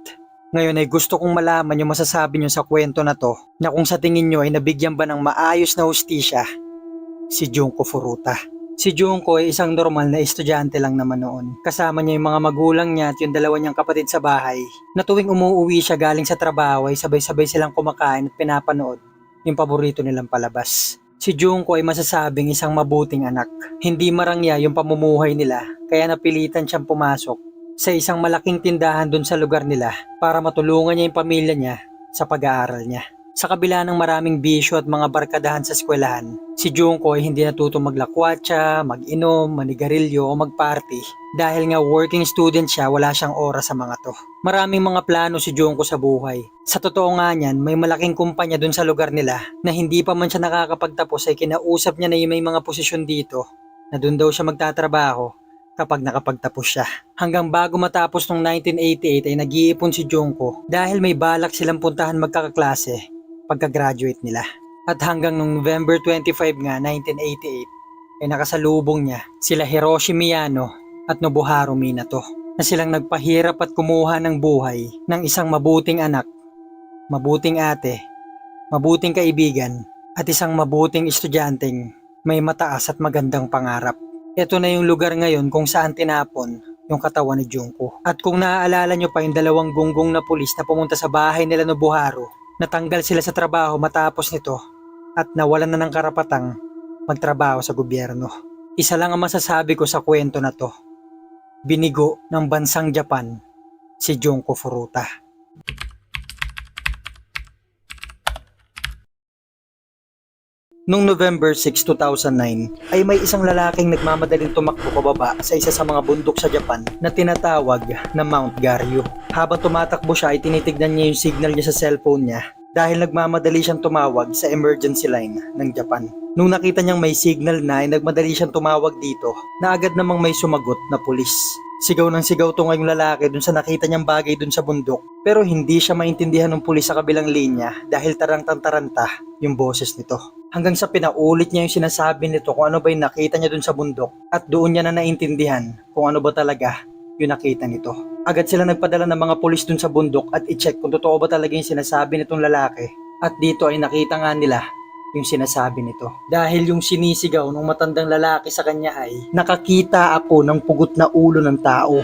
Ngayon ay gusto kong malaman yung masasabi nyo sa kwento na to, na kung sa tingin nyo ay nabigyan ba ng maayos na hustisya si Junko Furuta. Si Junko ay isang normal na estudyante lang naman noon. Kasama niya yung mga magulang niya at yung 2 niyang kapatid sa bahay, na tuwing umuwi siya galing sa trabaho ay sabay-sabay silang kumakain at pinapanood yung paborito nilang palabas. Si Junko ay masasabing isang mabuting anak. Hindi marangya yung pamumuhay nila kaya napilitan siyang pumasok sa isang malaking tindahan dun sa lugar nila para matulungan niya yung pamilya niya sa pag-aaral niya. Sa kabila ng maraming bisyo at mga barkadahan sa eskwelahan, si Junko ay hindi natuto maglakwatsa, mag-inom, manigarilyo o magparty. Dahil nga working student siya, wala siyang oras sa mga to. Maraming mga plano si Junko sa buhay. Sa totoo nga niyan, may malaking kumpanya dun sa lugar nila na hindi pa man siya nakakapagtapos ay kinausap niya na yung may mga posisyon dito na dun daw siya magtatrabaho kapag nakapagtapos siya. Hanggang bago matapos noong 1988 ay nag-iipon si Junko dahil may balak silang puntahan magkakaklase pagka-graduate nila. At hanggang noong November 25 nga, 1988, ay nakasalubong niya sila Hiroshi Miyano at Nobuharu Minato na silang nagpahirap at kumuha ng buhay ng isang mabuting anak, mabuting ate, mabuting kaibigan, at isang mabuting estudyanteng may mataas at magandang pangarap. Ito na yung lugar ngayon kung saan tinapon yung katawan ni Junko. At kung naaalala nyo pa yung 2 gunggong na pulis na pumunta sa bahay nila Nobuharu, natanggal sila sa trabaho matapos nito at nawalan na ng karapatang magtrabaho sa gobyerno. Isa lang ang masasabi ko sa kwento na to. Binigo ng bansang Japan si Junko Furuta. Noong November 6, 2009 ay may isang lalaking nagmamadaling tumakbo pababa sa isa sa mga bundok sa Japan na tinatawag na Mount Garyu. Habang tumatakbo siya ay tinitignan niya yung signal niya sa cellphone niya dahil nagmamadali siyang tumawag sa emergency line ng Japan. Nung nakita niyang may signal na ay nagmadali siyang tumawag dito na agad namang may sumagot na pulis. Sigaw ng sigaw to ngayong lalaki dun sa nakita niyang bagay dun sa bundok pero hindi siya maintindihan ng pulis sa kabilang linya dahil tarantang-taranta yung boses nito. Hanggang sa pinaulit niya yung sinasabi nito kung ano ba yung nakita niya dun sa bundok at doon niya na naintindihan kung ano ba talaga yung nakita nito. Agad sila nagpadala ng mga pulis dun sa bundok at i-check kung totoo ba talaga yung sinasabi nitong lalaki. At dito ay nakita nga nila yung sinasabi nito. Dahil yung sinisigaw ng matandang lalaki sa kanya ay, nakakita ako ng pugot na ulo ng tao.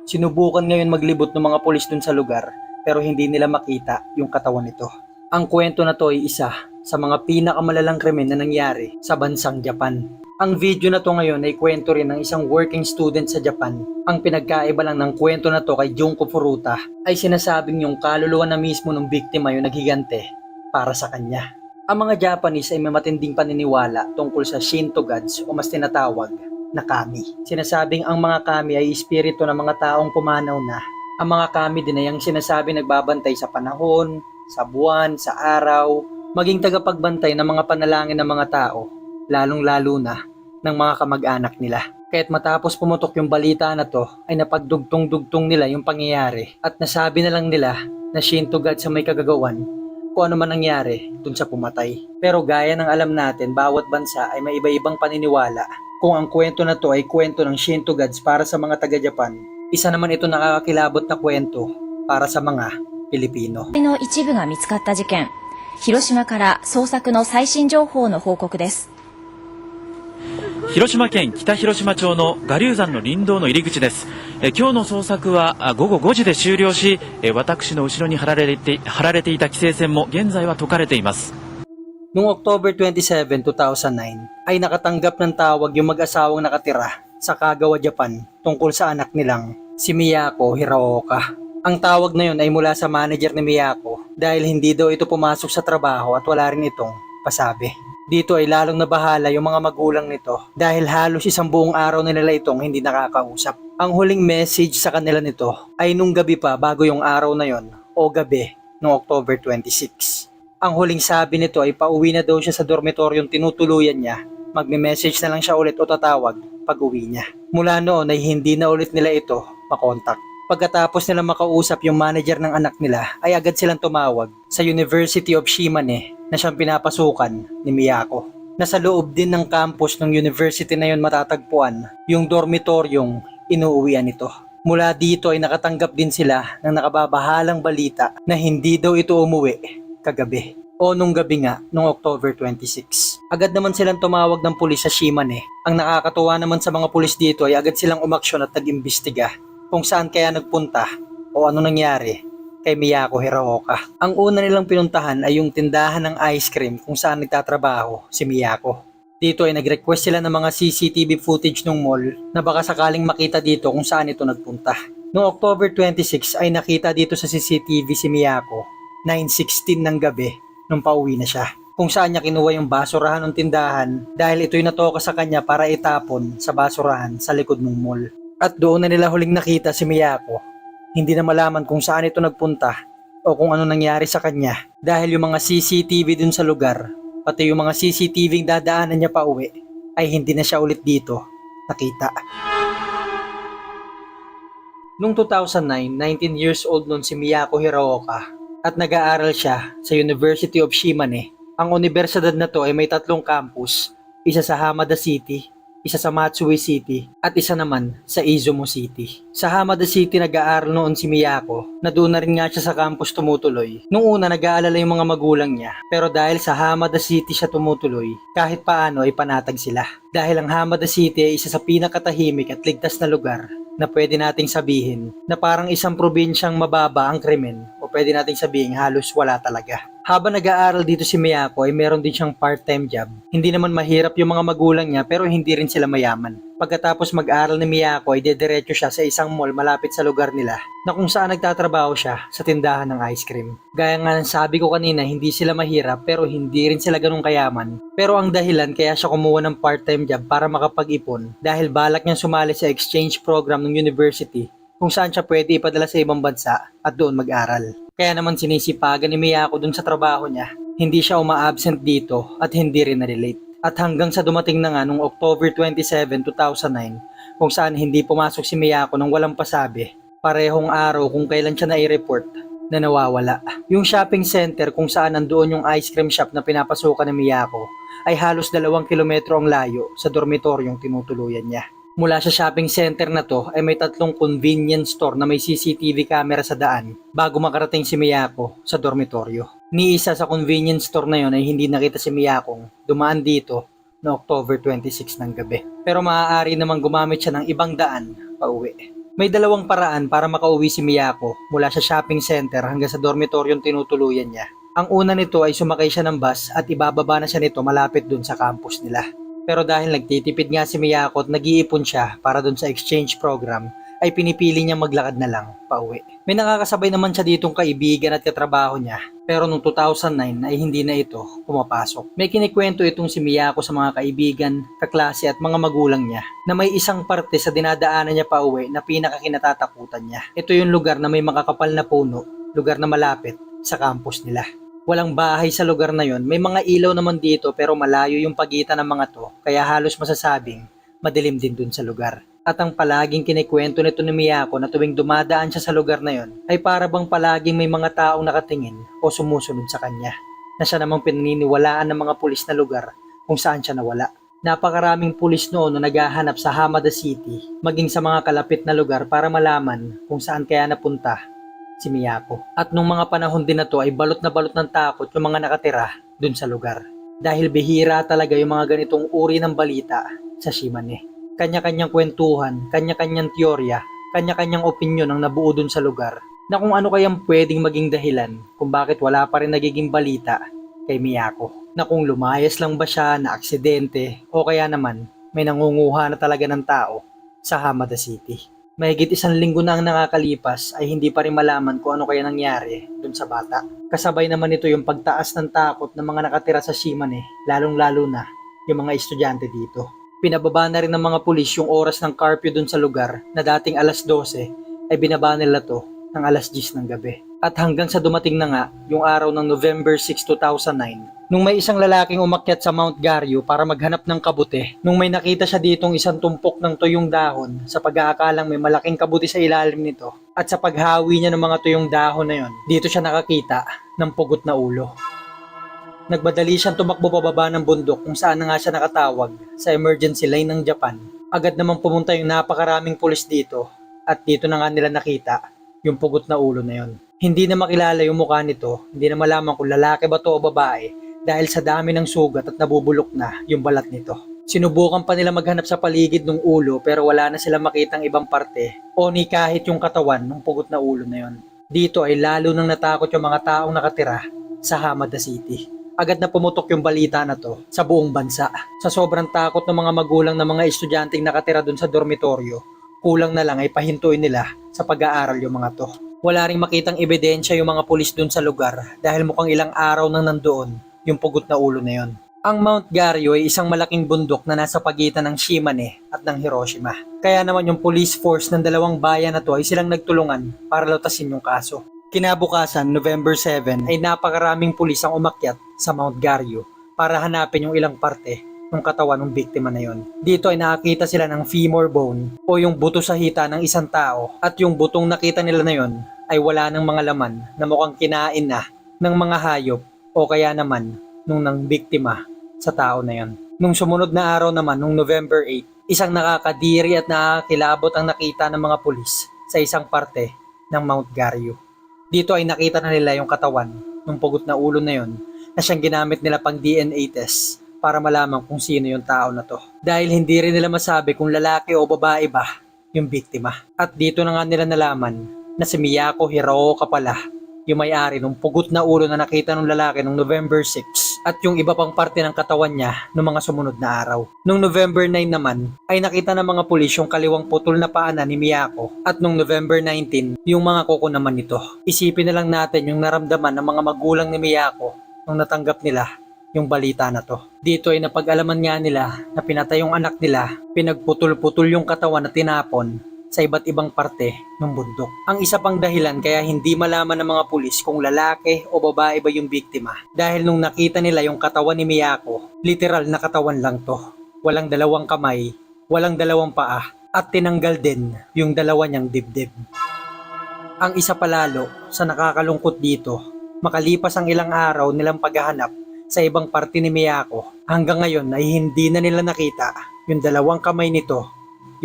Sinubukan ngayon maglibot ng mga pulis dun sa lugar pero hindi nila makita yung katawan nito. Ang kwento na to ay isa sa mga pinakamalalang krimen na nangyari sa bansang Japan. Ang video na to ngayon ay kwento rin ng isang working student sa Japan. Ang pinagkaiba lang ng kwento na to kay Junko Furuta ay sinasabing yung kaluluwa na mismo ng biktima yung naghigante para sa kanya. Ang mga Japanese ay may matinding paniniwala tungkol sa Shinto gods o mas tinatawag na kami. Sinasabing ang mga kami ay espiritu ng mga taong pumanaw na. Ang mga kami din ay ang sinasabi nagbabantay sa panahon, sa buwan, sa araw, maging tagapagbantay ng mga panalangin ng mga tao, lalong-lalo na ng mga kamag-anak nila. Kaya't matapos pumutok yung balita na to, ay napagdugtong-dugtong nila yung pangyayari at nasabi na lang nila na Shinto God sa may kagagawan kung ano man nangyari dun sa pumatay. Pero gaya ng alam natin, bawat bansa ay may iba-ibang paniniwala. Kung ang kwento na to ay kwento ng Shinto Gods para sa mga taga-Japan, isa naman ito nakakakilabot na kwento para sa mga Pilipino. の一部が見つかった事件、広島から捜索の最新情報の報告です。広島県北広島町の我流山の林道の入り口です。今日の捜索は午後5時で終了し、私の後ろに張られていた規制線も現在は解かれています。Noong October 27, 2009 ay nakatanggap ng tawag yung mag-asawang nakatira sa Kagawa, Japan tungkol sa anak nilang si Miyako Hiraoka. Ang tawag na yun ay mula sa manager ni Miyako dahil hindi daw ito pumasok sa trabaho at wala rin itong pasabi. Dito ay lalong nabahala yung mga magulang nito dahil halos isang buong araw na nila itong hindi nakakausap. Ang huling message sa kanila nito ay nung gabi pa bago yung araw na yon o gabi noong October 26. Ang huling sabi nito ay pauwi na daw siya sa dormitoryong tinutuluyan niya. Magme-message na lang siya ulit o tatawag pag uwi niya. Mula noon ay hindi na ulit nila ito makontak. Pagkatapos nila makausap yung manager ng anak nila ay agad silang tumawag sa University of Shimane na siyang pinapasukan ni Miyako. Nasa loob din ng campus ng university na yon matatagpuan yung dormitoryong inuuwian nito. Mula dito ay nakatanggap din sila ng nakababahalang balita na hindi daw ito umuwi kagabi o nung gabi nga noong October 26. Agad naman silang tumawag ng pulis sa Shimane. Ang nakakatuwa naman sa mga pulis dito ay agad silang umaksyon at nag-imbestiga kung saan kaya nagpunta o ano nangyari kay Miyako Hiraoka. Ang una nilang pinuntahan ay yung tindahan ng ice cream kung saan nagtatrabaho si Miyako. Dito ay nag-request sila ng mga CCTV footage ng mall na baka sakaling makita dito kung saan ito nagpunta. Noong October 26 ay nakita dito sa CCTV si Miyako 9:16 ng gabi nung pauwi na siya, kung saan niya kinuha yung basurahan ng tindahan dahil ito'y natoka sa kanya para itapon sa basurahan sa likod ng mall. At doon na nila huling nakita si Miyako. Hindi na malaman kung saan ito nagpunta o kung ano nangyari sa kanya dahil yung mga CCTV dun sa lugar, pati yung mga CCTV dadaanan niya pa uwi, ay hindi na siya ulit dito nakita. Noong 2009, 19 years old nun si Miyako Hiraoka at nag-aaral siya sa University of Shimane. Ang universidad na to ay may 3 campus, isa sa Hamada City, isa sa Matsue City, at isa naman sa Izumo City. Sa Hamada City nag-aaral noon si Miyako, na doon na rin nga siya sa campus tumutuloy. Nung una nag-aalala yung mga magulang niya, pero dahil sa Hamada City siya tumutuloy, kahit paano ay panatag sila. Dahil ang Hamada City ay isa sa pinakatahimik at ligtas na lugar na pwede nating sabihin na parang isang probinsyang mababa ang krimen o pwede nating sabihin halos wala talaga. Habang nag-aaral dito si Miyako ay meron din siyang part-time job. Hindi naman mahirap yung mga magulang niya pero hindi rin sila mayaman. Pagkatapos mag-aaral ni Miyako ay dediretso siya sa isang mall malapit sa lugar nila na kung saan nagtatrabaho siya sa tindahan ng ice cream. Gaya nga ng sabi ko kanina, hindi sila mahirap pero hindi rin sila ganun kayaman. Pero ang dahilan kaya siya kumuha ng part-time job para makapag-ipon dahil balak niyang sumali sa exchange program ng university kung saan siya pwede ipadala sa ibang bansa at doon mag-aral. Kaya naman sinisipagan ni Miyako dun sa trabaho niya. Hindi siya uma-absent dito at hindi rin na-relate. At hanggang sa dumating na nga noong October 27, 2009 kung saan hindi pumasok si Miyako nang walang pasabi. Parehong araw kung kailan siya na-i-report na nawawala. Yung shopping center kung saan nandoon yung ice cream shop na pinapasukan ni Miyako ay halos 2 kilometro ang layo sa dormitoryong tinutuluyan niya. Mula sa shopping center na to ay may 3 convenience store na may CCTV camera sa daan bago makarating si Miyako sa dormitoryo. Ni isa sa convenience store na yon ay hindi nakita si Miyakong dumaan dito no October 26 ng gabi. Pero maaari namang gumamit siya ng ibang daan pauwi. May 2 paraan para makauwi si Miyako mula sa shopping center hanggang sa dormitoryong tinutuluyan niya. Ang una nito ay sumakay siya ng bus at ibababa na siya nito malapit dun sa campus nila. Pero dahil nagtitipid nga si Miyako at nag-iipon siya para dun sa exchange program, ay pinipili niya maglakad na lang pauwi. May nakakasabay naman siya ditong kaibigan at katrabaho niya, pero noong 2009 ay hindi na ito pumapasok. May kinikwento itong si Miyako sa mga kaibigan, kaklase at mga magulang niya na may isang parte sa dinadaanan niya pauwi na pinakakinatatakutan niya. Ito yung lugar na may makakapal na puno, lugar na malapit sa campus nila. Walang bahay sa lugar na yon. May mga ilaw naman dito pero malayo yung pagitan ng mga to kaya halos masasabing madilim din dun sa lugar. At ang palaging kinikwento nito ni Miyako na tuwing dumadaan siya sa lugar na yon ay para bang palaging may mga taong nakatingin o sumusunod sa kanya na siya namang pinaniniwalaan ng mga pulis na lugar kung saan siya nawala. Napakaraming pulis noon na naghahanap sa Hamada City maging sa mga kalapit na lugar para malaman kung saan kaya napunta si Miyako. At nung mga panahon din na to ay balot na balot ng takot yung mga nakatira dun sa lugar. Dahil bihira talaga yung mga ganitong uri ng balita sa Shimane. Kanya-kanyang kwentuhan, kanya-kanyang teorya, kanya-kanyang opinyon ang nabuo dun sa lugar na kung ano kayang pwedeng maging dahilan kung bakit wala pa rin nagiging balita kay Miyako. na kung lumayas lang ba siya na aksidente o kaya naman may nangunguha na talaga ng tao sa Hamada City. Mahigit 1 linggo na ang nakakalipas ay hindi pa rin malaman kung ano kaya nangyari dun sa bata. Kasabay naman ito yung pagtaas ng takot ng mga nakatira sa Shimane, lalong-lalo na yung mga estudyante dito. Pinababa na rin ng mga pulis yung oras ng curfew dun sa lugar na dating alas 12 ay binaba nila to ng alas 10 ng gabi. At hanggang sa dumating na nga yung araw ng November 6, 2009, nung may isang lalaking umakyat sa Mount Garyo para maghanap ng kabuti, nung may nakita siya ditong isang tumpok ng tuyong dahon sa pag-aakalang may malaking kabuti sa ilalim nito, at sa paghawi niya ng mga tuyong dahon na yon, dito siya nakakita ng pugot na ulo. Nagmadali siyang tumakbo pababa ng bundok kung saan na nga siya nakatawag sa emergency line ng Japan. Agad namang pumunta yung napakaraming pulis dito at dito na nga nila nakita yung pugot na ulo na yon. Hindi na makilala yung mukha nito, hindi na malaman kung lalaki ba to o babae dahil sa dami ng sugat at nabubulok na yung balat nito. Sinubukan pa nila maghanap sa paligid ng ulo pero wala na sila makitang ibang parte o ni kahit yung katawan ng pugot na ulo na yon. Dito ay lalo nang natakot yung mga taong nakatira sa Hamada City. Agad na pumutok yung balita na to sa buong bansa. Sa sobrang takot ng mga magulang ng mga estudyanteng nakatira dun sa dormitoryo, kulang na lang ay pahintuin nila sa pag-aaral yung mga to. Wala ring makitang ebidensya yung mga pulis dun sa lugar dahil mukhang ilang araw nang nandoon yung pugot na ulo na yon. Ang Mount Garyo ay isang malaking bundok na nasa pagitan ng Shimane at ng Hiroshima. Kaya naman yung police force ng dalawang bayan na to ay silang nagtulungan para lutasin yung kaso. Kinabukasan, November 7, ay napakaraming pulis ang umakyat sa Mount Garyo para hanapin yung ilang parte ng katawan ng biktima na yon. Dito ay nakakita sila ng femur bone o yung buto sa hita ng isang tao at yung butong nakita nila na yon ay wala ng mga laman na mukhang kinain na ng mga hayop o kaya naman nung nang biktima sa tao na yon. Nung sumunod na araw naman, nung November 8, isang nakakadiri at nakakilabot ang nakita ng mga pulis sa isang parte ng Mount Garyo. Dito ay nakita na nila yung katawan ng pugot na ulo na yon na siyang ginamit nila pang DNA test para malaman kung sino yung tao na to. Dahil hindi rin nila masabi kung lalaki o babae ba yung biktima. At dito na nga nila nalaman na si Miyako Hiraoka pala yung may-ari ng pugot na ulo na nakita ng lalaki noong November 6 at yung iba pang parte ng katawan niya noong mga sumunod na araw. Noong November 9 naman ay nakita ng mga pulis yung kaliwang putol na paanan ni Miyako at noong November 19 yung mga kuko naman nito. Isipin na lang natin yung naramdaman ng mga magulang ni Miyako nung natanggap nila yung balita na to. Dito ay napag-alaman nga nila na pinatay yung anak nila, pinagputol-putol yung katawan na tinapon sa iba't ibang parte ng bundok. Ang isa pang dahilan kaya hindi malaman ng mga pulis kung lalaki o babae ba yung biktima dahil nung nakita nila yung katawan ni Miyako, literal na katawan lang to. Walang dalawang kamay, walang dalawang paa at tinanggal din yung dalawa niyang dibdib. Ang isa palalo sa nakakalungkot dito, makalipas ang ilang araw nilang paghahanap sa ibang parte ni Miyako, hanggang ngayon ay hindi na nila nakita yung dalawang kamay nito,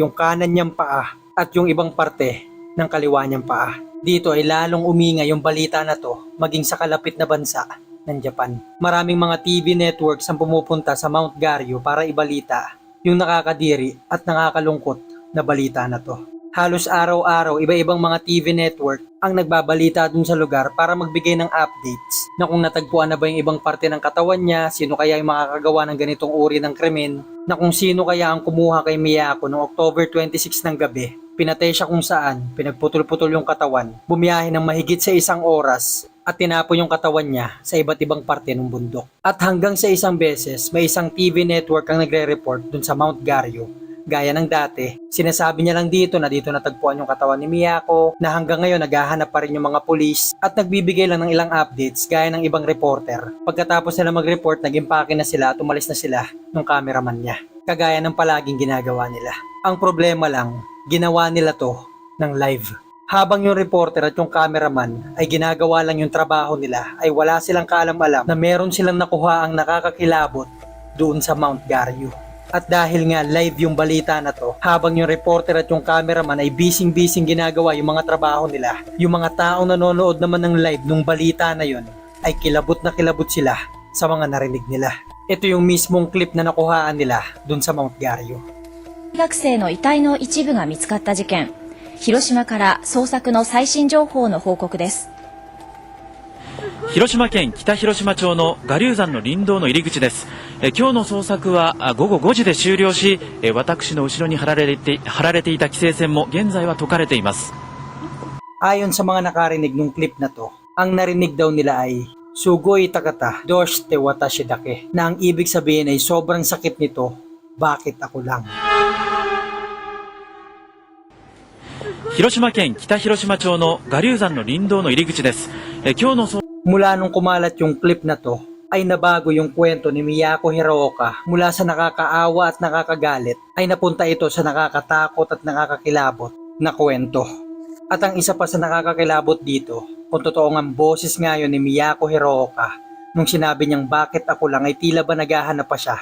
yung kanan niyang paa at yung ibang parte ng kaliwa niyang paa. Dito ay lalong umingay yung balita na to maging sa kalapit na bansa ng Japan. Maraming mga TV networks ang pumupunta sa Mount Garyo para ibalita yung nakakadiri at nakakalungkot na balita na to. Halos araw-araw, iba-ibang mga TV network ang nagbabalita dun sa lugar para magbigay ng updates na kung natagpuan na ba yung ibang parte ng katawan niya, sino kaya yung makakagawa ng ganitong uri ng krimen, na kung sino kaya ang kumuha kay Miyako noong October 26 ng gabi. Pinatay siya kung saan, pinagputol-putol yung katawan, bumiyahe ng mahigit sa 1 oras at tinapon yung katawan niya sa iba't ibang parte ng bundok. At hanggang sa isang beses, may isang TV network ang nagre-report dun sa Mount Garyo. Gaya ng dati, sinasabi niya lang dito na dito natagpuan yung katawan ni Miyako, na hanggang ngayon naghahanap pa rin yung mga pulis at nagbibigay lang ng ilang updates gaya ng ibang reporter. Pagkatapos nila mag-report, nag-impake na sila at umalis na sila ng cameraman niya. Kagaya ng palaging ginagawa nila. Ang problema lang, ginawa nila to ng live. Habang yung reporter at yung cameraman ay ginagawa lang yung trabaho nila, ay wala silang kaalam-alam na meron silang nakuha ang nakakakilabot doon sa Mount Garyo. At dahil nga live yung balita na to, habang yung reporter at yung cameraman ay bising-bising ginagawa yung mga trabaho nila, yung mga taong nanonood naman ng live nung balita na yon ay kilabot na kilabot sila sa mga narinig nila. Ito yung mismong clip na nakuhaan nila dun sa Mount Garyo. 学生の遺体の一部が見つかった事件、広島から捜索の最新情報の報告です。すご広島県北広島町の我流山の林道の入り口です。今日の捜索は午後5時で終了し、私の後ろに張られていた規制線も現在は解かれています。Ayon sa mga nakarinig ng clip na to, ang narinig daw nila ay Sugoi takata, doshite watashi dake, na ang ibig sabihin ay sobrang sakit nito, bakit ako lang? 広島県北広島町の我流山の林道の入り口です。今日の捜 Mula nung kumalat yung clip na to, ay nabago yung kwento ni Miyako Hiraoka mula sa nakakaawa at nakakagalit ay napunta ito sa nakakatakot at nakakakilabot na kwento. At ang isa pa sa nakakakilabot dito, kung totoo ang boses ngayon ni Miyako Hiraoka nung sinabi niyang bakit ako lang ay tila ba naghahanap pa siya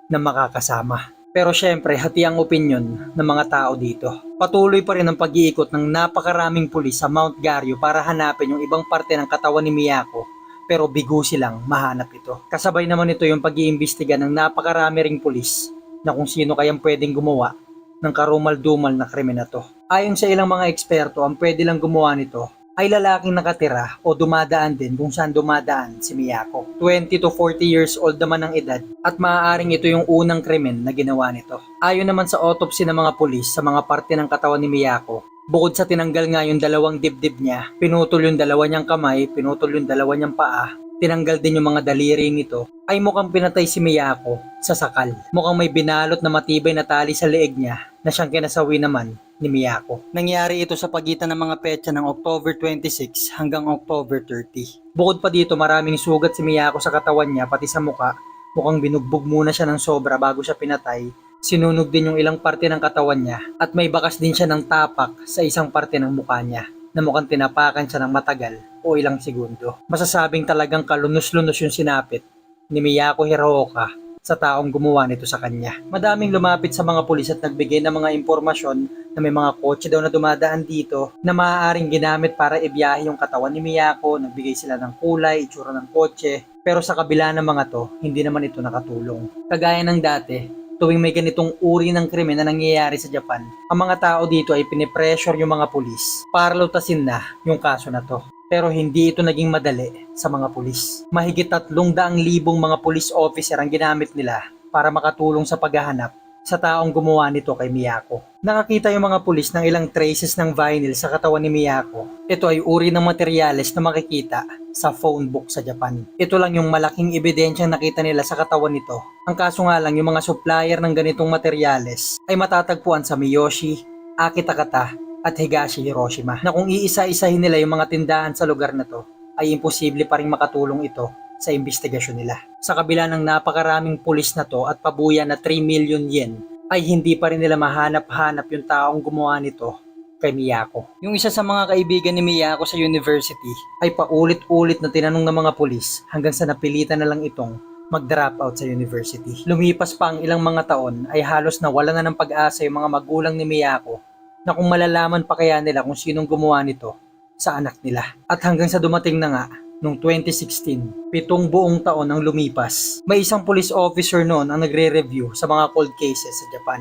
na makakasama. Pero syempre, hati ang opinyon ng mga tao dito. Patuloy pa rin ang pag-iikot ng napakaraming pulis sa Mount Garyo para hanapin yung ibang parte ng katawan ni Miyako, pero bigo silang mahanap ito. Kasabay naman ito yung pag-iimbestiga ng napakarami ring pulis na kung sino kayang pwedeng gumawa ng karumal-dumal na krimen na to. Ayon sa ilang mga eksperto, ang pwede lang gumawa nito ay lalaking nakatira o dumadaan din kung saan dumadaan si Miyako. 20 to 40 years old naman ang edad at maaaring ito yung unang krimen na ginawa nito. Ayon naman sa autopsy ng mga pulis sa mga parte ng katawan ni Miyako, bukod sa tinanggal nga yung dalawang dibdib niya, pinutol yung dalawa niyang kamay, pinutol yung dalawa niyang paa, tinanggal din yung mga daliri nito, ay mukhang pinatay si Miyako sa sakal. Mukhang may binalot na matibay na tali sa leeg niya na siyang kinasawi naman ni Miyako. Nangyari ito sa pagitan ng mga petsa ng October 26 hanggang October 30. Bukod pa dito, maraming sugat si Miyako sa katawan niya pati sa muka. Mukhang binugbog muna siya ng sobra bago siya pinatay. Sinunog din yung ilang parte ng katawan niya at may bakas din siya ng tapak sa isang parte ng mukha niya na mukhang tinapakan siya ng matagal o ilang segundo. Masasabing talagang kalunos-lunos yung sinapit ni Miyako Hiraoka sa taong gumawa nito sa kanya. Madaming lumapit sa mga pulis at nagbigay ng mga impormasyon na may mga kotse daw na dumadaan dito na maaaring ginamit para ibiyahe yung katawan ni Miyako. Nagbigay sila ng kulay, itsura ng kotse, pero sa kabila ng mga to, hindi naman ito nakatulong. Kagaya ng dati, tuwing may ganitong uri ng krimen na nangyayari sa Japan, ang mga tao dito ay pinipressure yung mga pulis para lutasin na yung kaso na to. Pero hindi ito naging madali sa mga pulis. Mahigit 300,000 mga police officer ang ginamit nila para makatulong sa paghahanap sa taong gumawa nito kay Miyako. Nakakita yung mga pulis ng ilang traces ng vinyl sa katawan ni Miyako. Ito ay uri ng materyales na makikita sa phone book sa Japan. Ito lang yung malaking ebidensyang nakita nila sa katawan nito. Ang kaso nga lang, yung mga supplier ng ganitong materyales ay matatagpuan sa Miyoshi, Akitakata, at Higashi, Hiroshima, na kung iisa-isahin nila yung mga tindahan sa lugar na to, ay imposible pa rin makatulong ito sa investigasyon nila. Sa kabila ng napakaraming pulis na to at pabuya na 3 million yen, ay hindi pa rin nila mahanap-hanap yung taong gumawa nito kay Miyako. Yung isa sa mga kaibigan ni Miyako sa university ay paulit-ulit na tinanong ng mga pulis hanggang sa napilitan na lang itong mag-drop out sa university. Lumipas pa ang ilang mga taon ay halos nawala na ng pag-asa yung mga magulang ni Miyako na kung malalaman pa kaya nila kung sinong gumawa nito sa anak nila. At hanggang sa dumating na nga, noong 2016, 7 buong taon ang lumipas, may isang police officer noon ang nagre-review sa mga cold cases sa Japan.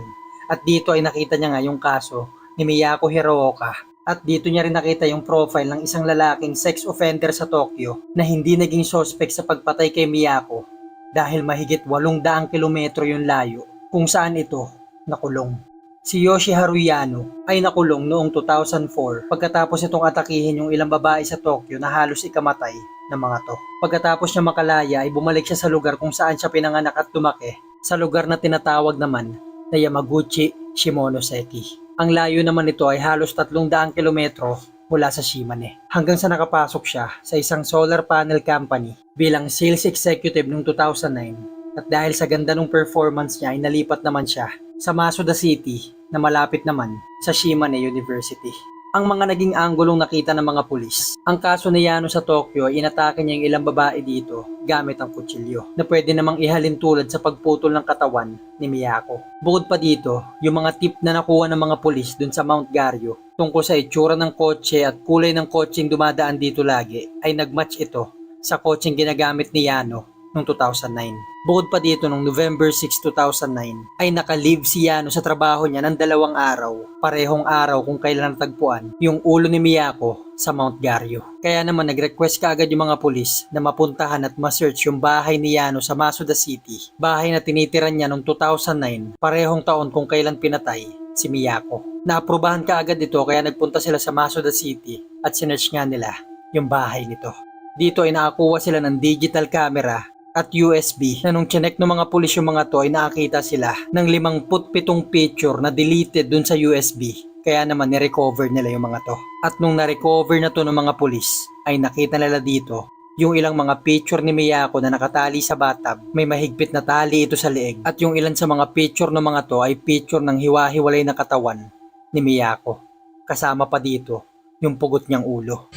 At dito ay nakita niya nga yung kaso ni Miyako Hiraoka. At dito niya rin nakita yung profile ng isang lalaking sex offender sa Tokyo na hindi naging suspect sa pagpatay kay Miyako dahil mahigit 800 kilometro yung layo kung saan ito nakulong. Si Yoshiharu Yano ay nakulong noong 2004 pagkatapos itong atakihin yung ilang babae sa Tokyo na halos ikamatay ng mga to. Pagkatapos niya makalaya ay bumalik siya sa lugar kung saan siya pinanganak at lumaki, sa lugar na tinatawag naman na Yamaguchi, Shimonoseki. Ang layo naman nito ay halos 300 kilometro mula sa Shimane. Hanggang sa nakapasok siya sa isang solar panel company bilang sales executive noong 2009. At dahil sa ganda ng performance niya ay nalipat naman siya sa Masuda City na malapit naman sa Shimane University. Ang mga naging anggulong nakita ng mga pulis. Ang kaso ni Yano sa Tokyo ay inatake niya yung ilang babae dito gamit ang kutsilyo na pwede namang ihalin tulad sa pagputol ng katawan ni Miyako. Bukod pa dito, yung mga tip na nakuha ng mga pulis dun sa Mount Garyo tungkol sa itsura ng kotse at kulay ng kotseng dumadaan dito lagi ay nagmatch ito sa kotseng ginagamit ni Yano noong 2009. Bukod pa dito noong November 6, 2009 ay naka-leave si Yano sa trabaho niya ng 2 araw. Parehong araw kung kailan natagpuan yung ulo ni Miyako sa Mount Garyo. Kaya naman nag-request kaagad yung mga pulis na mapuntahan at ma-search yung bahay ni Yano sa Masuda City. Bahay na tinitiran niya noong 2009, parehong taon kung kailan pinatay si Miyako. Naaprubahan kaagad ito kaya nagpunta sila sa Masuda City at sinearch nga nila yung bahay nito. Dito ay nakakuha sila ng digital camera at USB na nung chinek ng mga pulis yung mga to ay nakakita sila ng 57 picture na deleted dun sa USB. Kaya naman nirecover nila yung mga to. At nung narecover na to ng mga pulis ay nakita nila dito yung ilang mga picture ni Miyako na nakatali sa bathtub. May mahigpit na tali ito sa leeg at yung ilan sa mga picture ng mga to ay picture ng hiwa-hiwalay na katawan ni Miyako. Kasama pa dito yung pugot niyang ulo.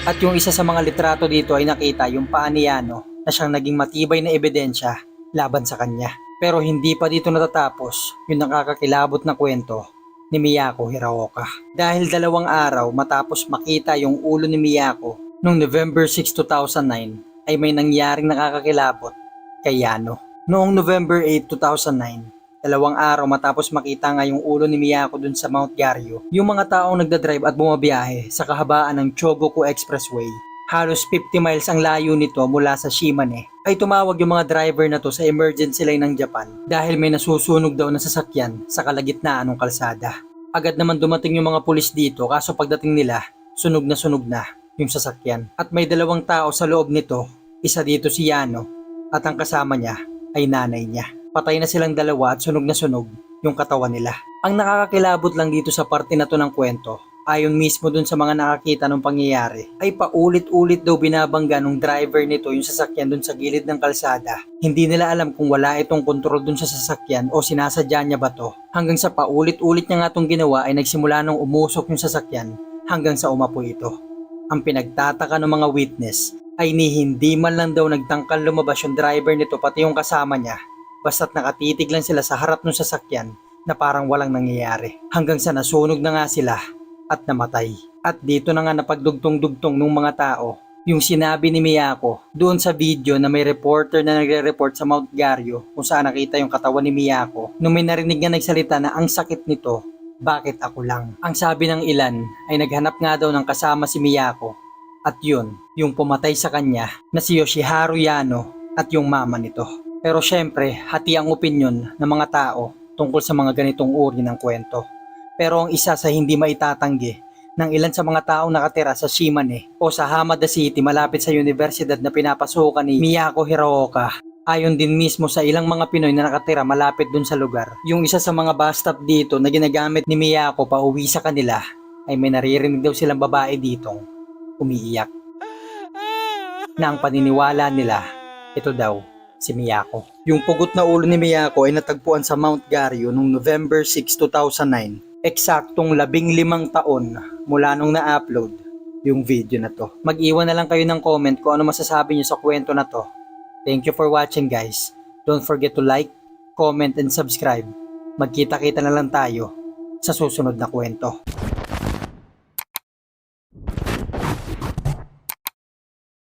At yung isa sa mga litrato dito ay nakita yung paa ni Yano na siyang naging matibay na ebidensya laban sa kanya. Pero hindi pa dito natatapos yung nakakakilabot na kwento ni Miyako Hiraoka. Dahil 2 araw matapos makita yung ulo ni Miyako noong November 6, 2009 ay may nangyaring nakakakilabot kay Yano. Noong November 8, 2009, 2 araw matapos makita nga yung ulo ni Miyako dun sa Mount Garyo, yung mga taong nagdadrive at bumabiyahe sa kahabaan ng Chogoku Expressway, halos 50 miles ang layo nito mula sa Shimane, ay tumawag yung mga driver na to sa emergency line ng Japan dahil may nasusunog daw na sasakyan sa kalagitnaan ng kalsada. Agad naman dumating yung mga pulis dito kaso pagdating nila, sunog na yung sasakyan. At may 2 tao sa loob nito, isa dito si Yano at ang kasama niya ay nanay niya. Patay na silang 2 at sunog na sunog yung katawan nila. Ang nakakakilabot lang dito sa parte na to ng kwento, ayon mismo dun sa mga nakakita ng pangyayari, ay paulit-ulit daw binabangga ng driver nito yung sasakyan dun sa gilid ng kalsada. Hindi nila alam kung wala itong kontrol dun sa sasakyan o sinasadya niya ba to. Hanggang sa paulit-ulit niya nga itong ginawa ay nagsimula nung umusok yung sasakyan hanggang sa umapoy ito. Ang pinagtataka ng mga witness ay hindi man lang daw nagtangkal lumabas yung driver nito pati yung kasama niya. Basta't nakatitig lang sila sa harap ng sasakyan na parang walang nangyayari. Hanggang sa nasunog na nga sila at namatay. At dito na nga napagdugtong-dugtong ng mga tao yung sinabi ni Miyako doon sa video na may reporter na nagre-report sa Mount Garyo kung saan nakita yung katawan ni Miyako. Nung may narinig nga nagsalita na ang sakit nito, bakit ako lang? Ang sabi ng ilan ay naghanap nga daw ng kasama si Miyako at yun, yung pumatay sa kanya na si Yoshiharu Yano at yung mama nito. Pero syempre, hati ang opinyon ng mga tao tungkol sa mga ganitong uri ng kwento. Pero ang isa sa hindi maitatanggi ng ilan sa mga taong nakatira sa Shimane o sa Hamada City malapit sa universidad na pinapasukan ni Miyako Hiraoka, ayon din mismo sa ilang mga Pinoy na nakatira malapit dun sa lugar. Yung isa sa mga bus stop dito na ginagamit ni Miyako pa uwi sa kanila ay may naririnig daw silang babae ditong umiiyak. Na ang paniniwala nila, ito daw si Miyako. Yung pugot na ulo ni Miyako ay natagpuan sa Mount Garyo noong November 6, 2009. Eksaktong 15 taon mula nung na-upload yung video na to. Mag-iwan na lang kayo ng comment kung ano masasabi niyo sa kwento na to. Thank you for watching guys. Don't forget to like, comment, and subscribe. Magkita-kita na lang tayo sa susunod na kwento.